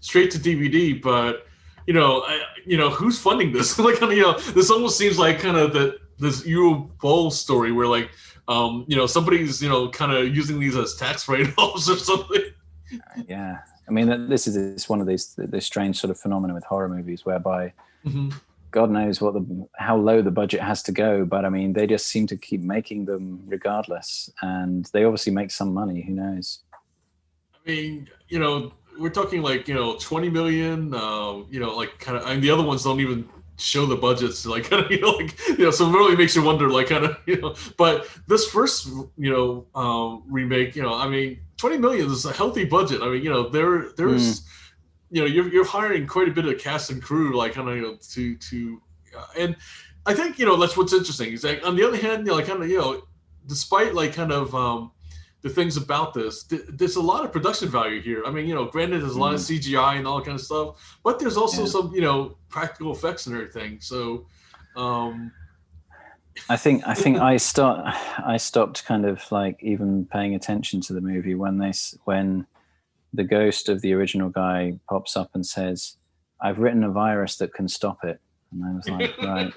straight to DVD, but who's funding this? Like, this almost seems like kind of this Uwe Boll story where like, somebody's kind of using these as tax write-offs or something. Yeah, I mean, this is one of this strange sort of phenomenon with horror movies whereby. Mm-hmm. God knows how low the budget has to go, but I mean, they just seem to keep making them regardless, and they obviously make some money. Who knows? I mean, we're talking like 20 million. Like kind of, and the other ones don't even show the budgets. Like kind of, so it really makes you wonder, like kind of, But this first remake, I mean, 20 million is a healthy budget. I mean, there's. You're hiring quite a bit of cast and crew, like kind of and I think that's what's interesting. Is like on the other hand, like kind of despite like kind of the things about this, there's a lot of production value here. I mean, granted, there's a lot of CGI and all that kind of stuff, but there's also some practical effects and everything. So. I think I stopped kind of like even paying attention to the movie when the ghost of the original guy pops up and says, "I've written a virus that can stop it." And I was like, right,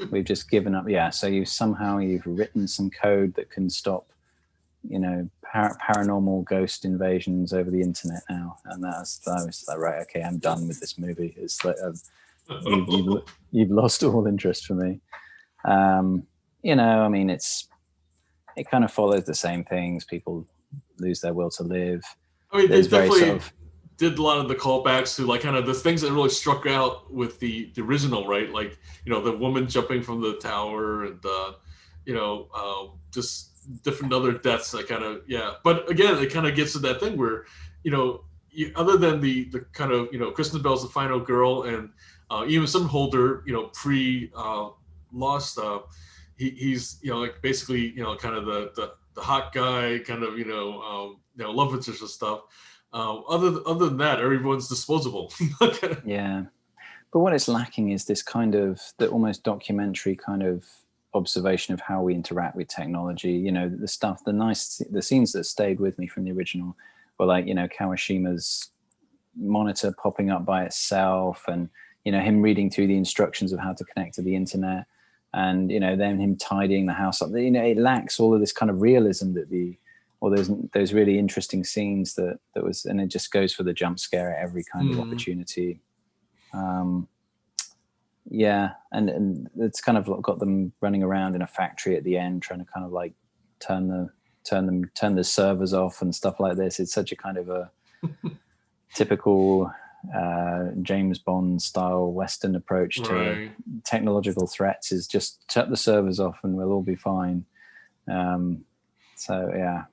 we've just given up. Yeah, so you've written some code that can stop, paranormal ghost invasions over the internet now. And I was like, right, okay, I'm done with this movie. It's like, you've lost all interest for me. I mean, it kind of follows the same things. People lose their will to live. I mean, they definitely did a lot of the callbacks to like kind of the things that really struck out with the original, right? Like, the woman jumping from the tower and, just different other deaths that kind of, yeah. But again, it kind of gets to that thing where, other than the kind of, Kristen Bell's the final girl and even Somerhalder, Lost, he's, like basically, kind of the hot guy, kind of, love interest and stuff. Other than that, everyone's disposable. Yeah, but what it's lacking is this kind of the almost documentary kind of observation of how we interact with technology. You know, the stuff, the scenes that stayed with me from the original were like, you know, Kawashima's monitor popping up by itself, and you know, him reading through the instructions of how to connect to the internet, and you know, then him tidying the house up. You know, it lacks all of this kind of realism that those really interesting scenes that was, and it just goes for the jump scare at every kind of opportunity. Yeah, and it's kind of got them running around in a factory at the end, trying to kind of like turn the servers off and stuff like this. It's such a kind of a typical James Bond style Western approach to technological threats, is just shut the servers off and we'll all be fine. So yeah,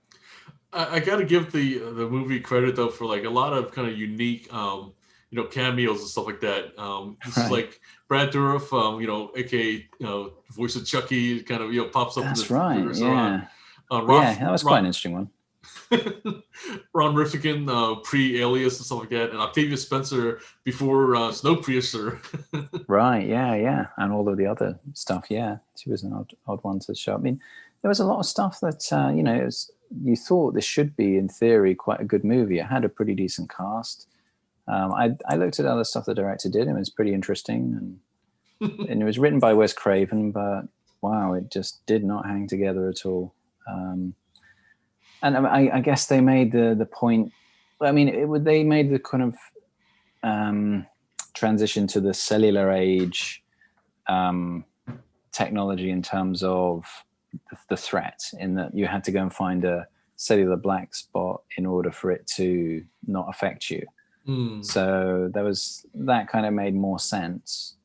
I got to give the movie credit though for like a lot of kind of unique you know, cameos and stuff like that. This is like Brad Dourif, you know, aka you know, voice of Chuckie, kind of, you know, pops up. That's in the right. Yeah. Yeah, that was quite an interesting one. Ron Rifkin, pre-Alias and stuff like that, and Octavia Spencer before Snowpiercer. Right. Yeah. And all of the other stuff. Yeah, she was an odd one to show. I mean, there was a lot of stuff that you know, you thought this should be, in theory, quite a good movie. It had a pretty decent cast. I looked at other stuff the director did, and it was pretty interesting, and it was written by Wes Craven, but wow, it just did not hang together at all. And I guess they made the point. I mean, they made the kind of transition to the cellular age technology in terms of the threat, in that you had to go and find a cellular black spot in order for it to not affect you. So that kind of made more sense.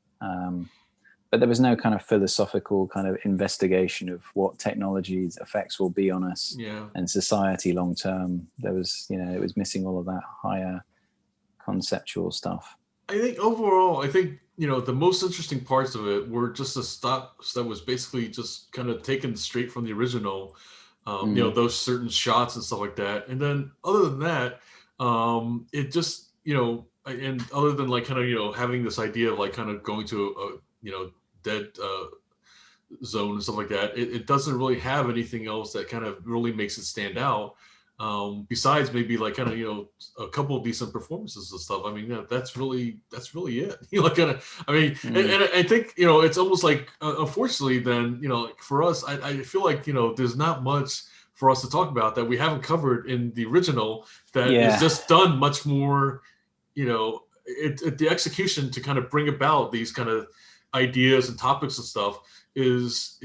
But there was no kind of philosophical kind of investigation of what technology's effects will be on us and society long term. There was, you know, it was missing all of that higher conceptual stuff. I think overall, you know, the most interesting parts of it were just the stuff that was basically just kind of taken straight from the original. You know, those certain shots and stuff like that. And then other than that, it just, you know, and other than like kind of, you know, having this idea of like kind of going to a, you know, dead zone and stuff like that, it doesn't really have anything else that kind of really makes it stand out. Besides maybe like kind of, you know, a couple of decent performances and stuff. I mean, yeah, that's really it. You know, like kind of, I mean, and I think, you know, it's almost like, unfortunately then, you know, like for us, I feel like, you know, there's not much for us to talk about that we haven't covered in the original that is just done much more, you know, the execution to kind of bring about these kind of ideas and topics and stuff is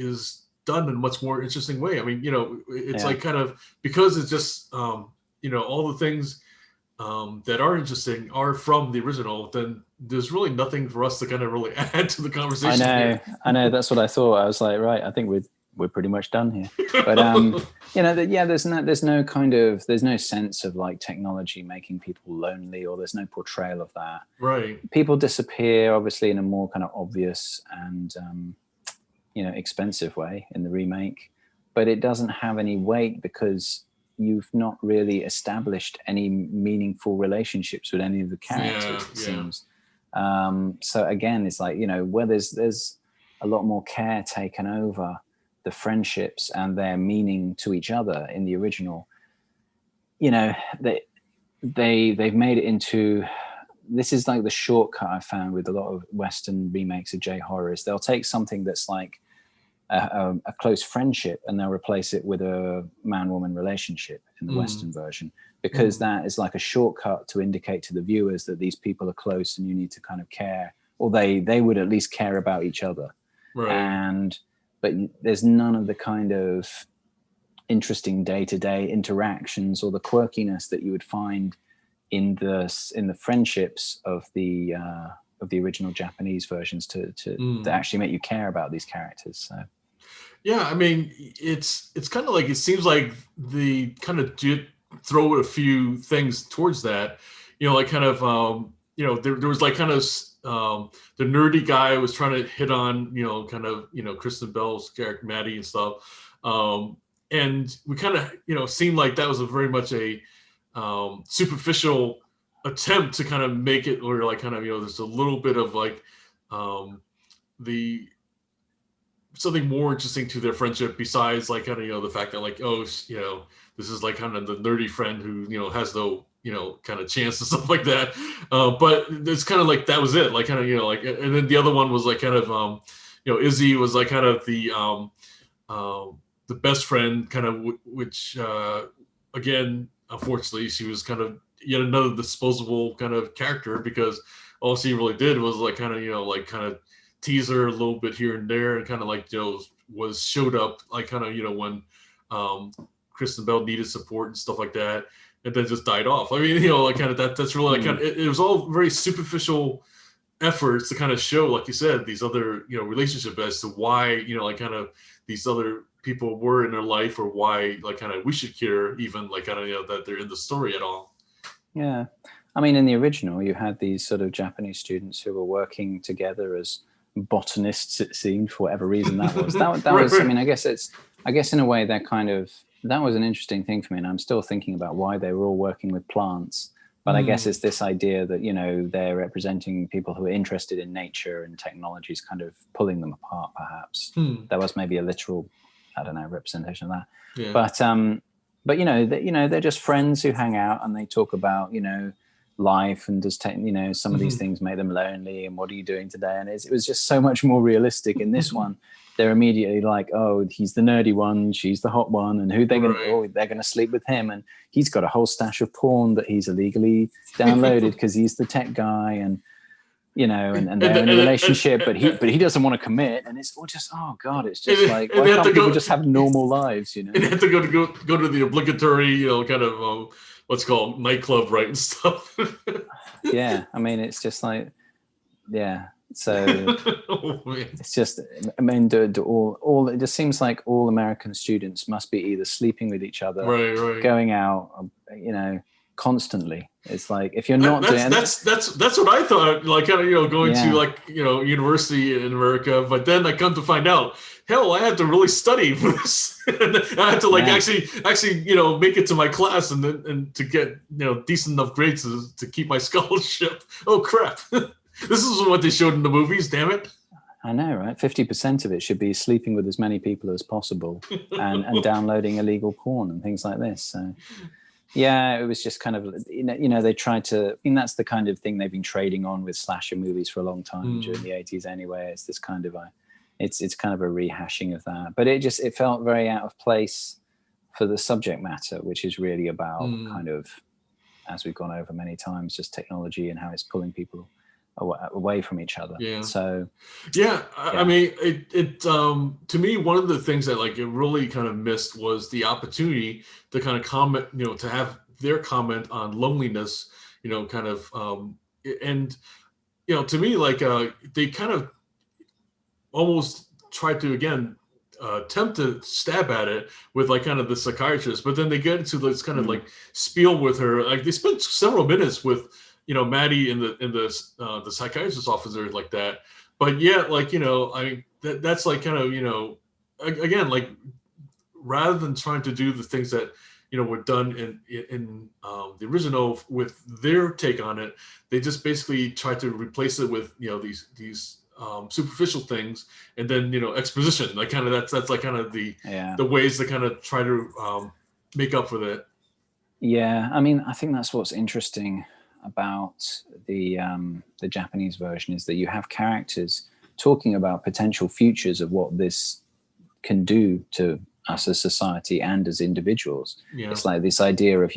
done in a much more interesting way. I mean, you know, it's like kind of, because it's just, you know, all the things that are interesting are from the original, then there's really nothing for us to kind of really add to the conversation. I know. That's what I thought. I was like, right, I think we're pretty much done here. But you know, there's no sense of like technology making people lonely, or there's no portrayal of that. Right. People disappear, obviously, in a more kind of obvious and you know, expensive way in the remake, but it doesn't have any weight because you've not really established any meaningful relationships with any of the characters. It seems. So again, it's like, you know, where there's a lot more care taken over the friendships and their meaning to each other in the original. You know, they've made it into, this is like the shortcut I found with a lot of Western remakes of J-horror, is they'll take something that's like a close friendship and they'll replace it with a man-woman relationship in the Western version, because that is like a shortcut to indicate to the viewers that these people are close and you need to kind of care, or they would at least care about each other. Right. But there's none of the kind of interesting day-to-day interactions or the quirkiness that you would find in the friendships of the original Japanese versions to actually make you care about these characters. So yeah, I mean, it's kind of like, it seems like the kind of did throw a few things towards that, you know, like kind of you know, there was like kind of the nerdy guy was trying to hit on, you know, kind of, you know, Kristen Bell's character Maddie and stuff, and we kind of, you know, seemed like that was a very much a superficial attempt to kind of make it where like kind of there's a little bit of like the something more interesting to their friendship besides like kind of the fact that like this is like kind of the nerdy friend who has no kind of chance and stuff like that, but it's kind of like that was it, like kind of like, and then the other one was like kind of Izzy was like kind of the best friend kind of which again unfortunately she was kind of yet another disposable kind of character because all she really did was like kind of like kind of tease her a little bit here and there, and kind of like was showed up like kind of when Kristen Bell needed support and stuff like that, and then just died off. I mean, like kind of that's really like kind of, it was all very superficial efforts to kind of show, like you said, these other relationship as to why like kind of these other people were in their life, or why like kind of we should care even like kind of that they're in the story at all. Yeah, I mean, in the original, you had these sort of Japanese students who were working together as botanists, it seemed, for whatever reason that was. That was, I mean, I guess in a way that was an interesting thing for me, and I'm still thinking about why they were all working with plants. But I guess it's this idea that they're representing people who are interested in nature and technologies, kind of pulling them apart. Perhaps that was maybe a literal, I don't know, representation of that. Yeah. But they're just friends who hang out and they talk about life, and does some of these things make them lonely, and what are you doing today? And it was just so much more realistic. In this one, they're immediately like, oh, he's the nerdy one, she's the hot one, and who they're gonna sleep with him, and he's got a whole stash of porn that he's illegally downloaded because he's the tech guy, and and they're in a relationship, but he doesn't want to commit, and it's all just, oh god, it's just like, why can't people just have normal lives? And they have to go to the obligatory kind of what's called nightclub, right, and stuff. Yeah, I mean, it's just like, yeah. So it's just, I mean, all it just seems like all American students must be either sleeping with each other, right. going out, constantly. It's like, if you're not doing that's what I thought, like kind of going to like university in America, but then I come to find out, hell, I had to really study for this. And I had to like actually make it to my class and to get decent enough grades to keep my scholarship. Oh crap. This is what they showed in the movies, damn it. I know, right? 50% of it should be sleeping with as many people as possible and downloading illegal porn and things like this. So yeah, it was just kind of, they tried to, I mean, that's the kind of thing they've been trading on with slasher movies for a long time during the 80s anyway. It's this kind of it's kind of a rehashing of that. But it felt very out of place for the subject matter, which is really about kind of, as we've gone over many times, just technology and how it's pulling people away from each other. Yeah. So I mean, it to me, one of the things that like it really kind of missed was the opportunity to kind of comment, to have their comment on loneliness, kind of and to me, like they kind of almost tried to again attempt to stab at it with like kind of the psychiatrist, but then they get into this kind of like spiel with her. Like they spent several minutes with Maddie in the psychiatrist's office or like that. But yeah, like I mean that's like kind of again, like rather than trying to do the things that were done in the original with their take on it, they just basically tried to replace it with these superficial things, and then exposition, like kind of that's like kind of the ways to kind of try to make up for that. Yeah, I mean, I think that's what's interesting about the Japanese version, is that you have characters talking about potential futures of what this can do to us as society and as individuals. Yeah. It's like this idea of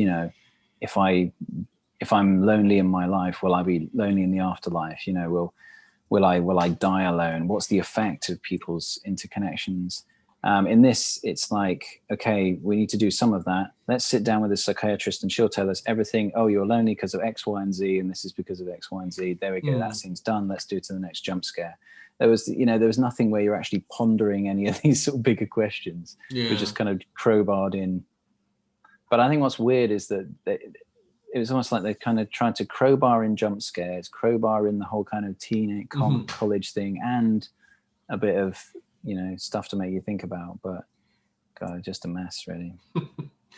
if I'm lonely in my life, will I be lonely in the afterlife? Will I die alone? What's the effect of people's interconnections? In this, it's like, okay, we need to do some of that. Let's sit down with a psychiatrist and she'll tell us everything. Oh, you're lonely because of X, Y, and Z, and this is because of X, Y, and Z. There we go. That scene's done. Let's do it to the next jump scare. There was nothing where you're actually pondering any of these sort of bigger questions. Yeah. We're just kind of crowbarred in. But I think what's weird is that it was almost like they kind of tried to crowbar in jump scares, crowbar in the whole kind of teen college thing, and a bit of stuff to make you think about. But God, just a mess, really.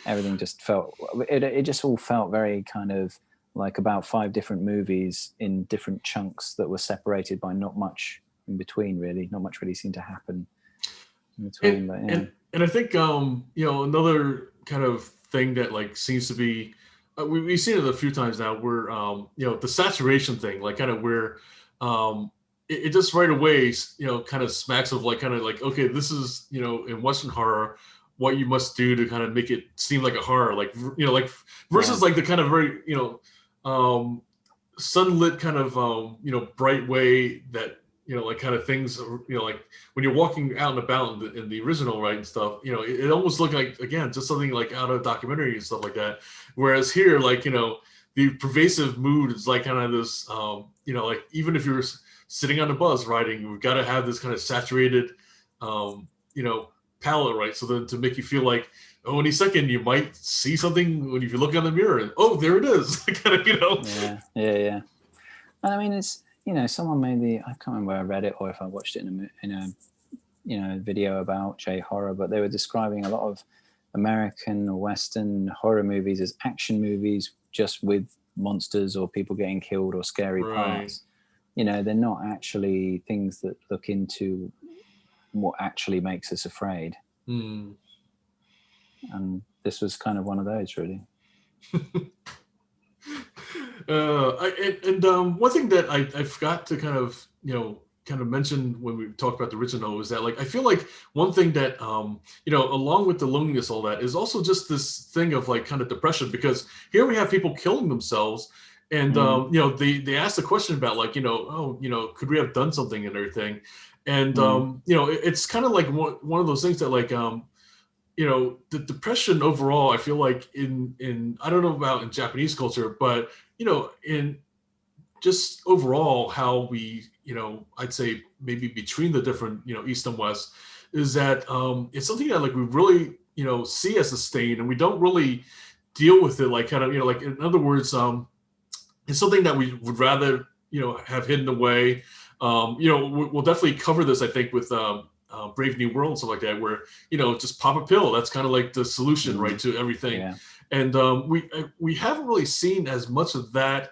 Everything just felt, it just all felt very kind of like about 5 different movies in different chunks that were separated by not much in between, really. Not much really seemed to happen in between. But yeah. And I think another kind of thing that like seems to be we've seen it a few times now where the saturation thing, like kind of where it just right away kind of smacks of like kind of like, okay, this is in Western horror what you must do to kind of make it seem like a horror, like like versus like the kind of very sunlit kind of bright way that like kind of things like when you're walking out and about in the original, right, and stuff, it almost looked like, again, just something like out of documentary and stuff like that, whereas here, like the pervasive mood is like kind of this like even if you're sitting on a bus riding, we've got to have this kind of saturated palette, right, so then to make you feel like, oh, any second you might see something when you look in the mirror and, oh, there it is. Kind of, yeah. I mean, it's someone maybe, I can't remember where I read it or if I watched it in a video about J-horror, but they were describing a lot of American or Western horror movies as action movies just with monsters or people getting killed or scary parts. They're not actually things that look into what actually makes us afraid. And this was kind of one of those, really. One thing that I forgot to kind of mention when we talked about the original is that, like, I feel like one thing that along with the loneliness, all that, is also just this thing of like kind of depression, because here we have people killing themselves, and they ask the question about like could we have done something and everything, and it's kind of like one of those things that like the depression overall, I feel like in I don't know about in Japanese culture, but in just overall how we I'd say maybe between the different East and West, is that it's something that like we really see as a stain, and we don't really deal with it like kind of like, in other words, it's something that we would rather have hidden away. We'll definitely cover this, I think, with Brave New World and stuff like that, where just pop a pill, that's kind of like the solution, right, to everything. And we haven't really seen as much of that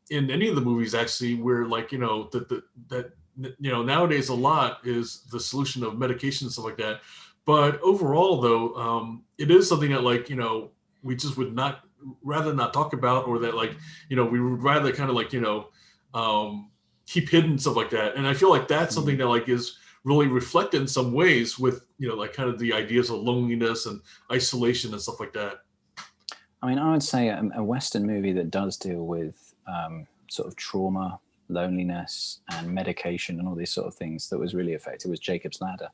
in any of the movies, actually, where like that nowadays a lot is the solution of medication and stuff like that. But overall, though, it is something that like we just would not rather not talk about, or that like we would rather kind of like keep hidden, stuff like that. And I feel like that's something that like is really reflected in some ways with like kind of the ideas of loneliness and isolation and stuff like that. I mean, I would say a Western movie that does deal with sort of trauma, loneliness, and medication and all these sort of things that was really effective was Jacob's Ladder.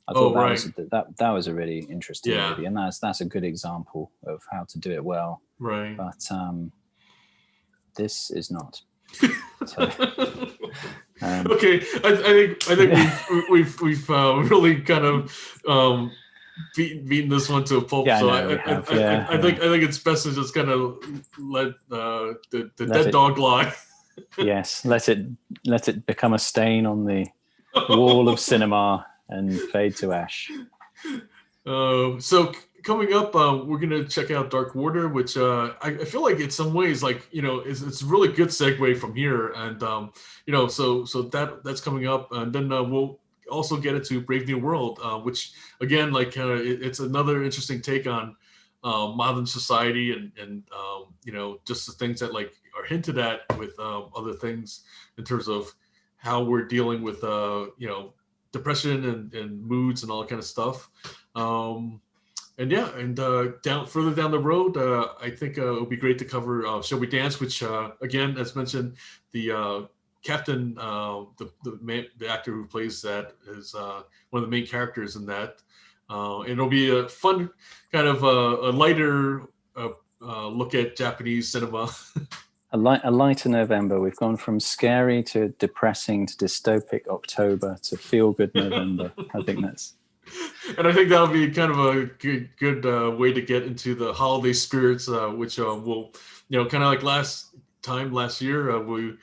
I thought that was a really interesting movie, and that's a good example of how to do it well. Right. But this is not. So, okay, I think we've really kind of beaten this one to a pulp. Yeah, so I think it's best to just kind of let the dead dog lie. Yes, let it become a stain on the wall of cinema and fade to ash. So coming up, we're gonna check out Dark Water, which I feel like in some ways, like it's a really good segue from here, and so that's coming up, and then we'll also get into Brave New World, which again, like it's another interesting take on modern society and just the things that like are hinted at with other things in terms of how we're dealing with depression and moods and all that kind of stuff. Further down the road, I think it would be great to cover Shall We Dance, which again, as mentioned, the captain, the actor who plays that is one of the main characters in that. And it'll be a fun kind of a lighter look at Japanese cinema. A lighter November. We've gone from scary to depressing to dystopic October to feel-good November. I think that's... And I think that'll be kind of a good way to get into the holiday spirits, which will, kind of like last year, we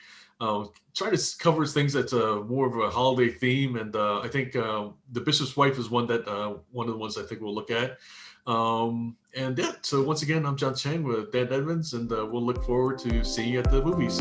try to cover things that's more of a holiday theme. And I think The Bishop's Wife is one of the ones I think we'll look at. And yeah, so once again, I'm John Chang with Dan Edmonds, and we'll look forward to seeing you at the movies.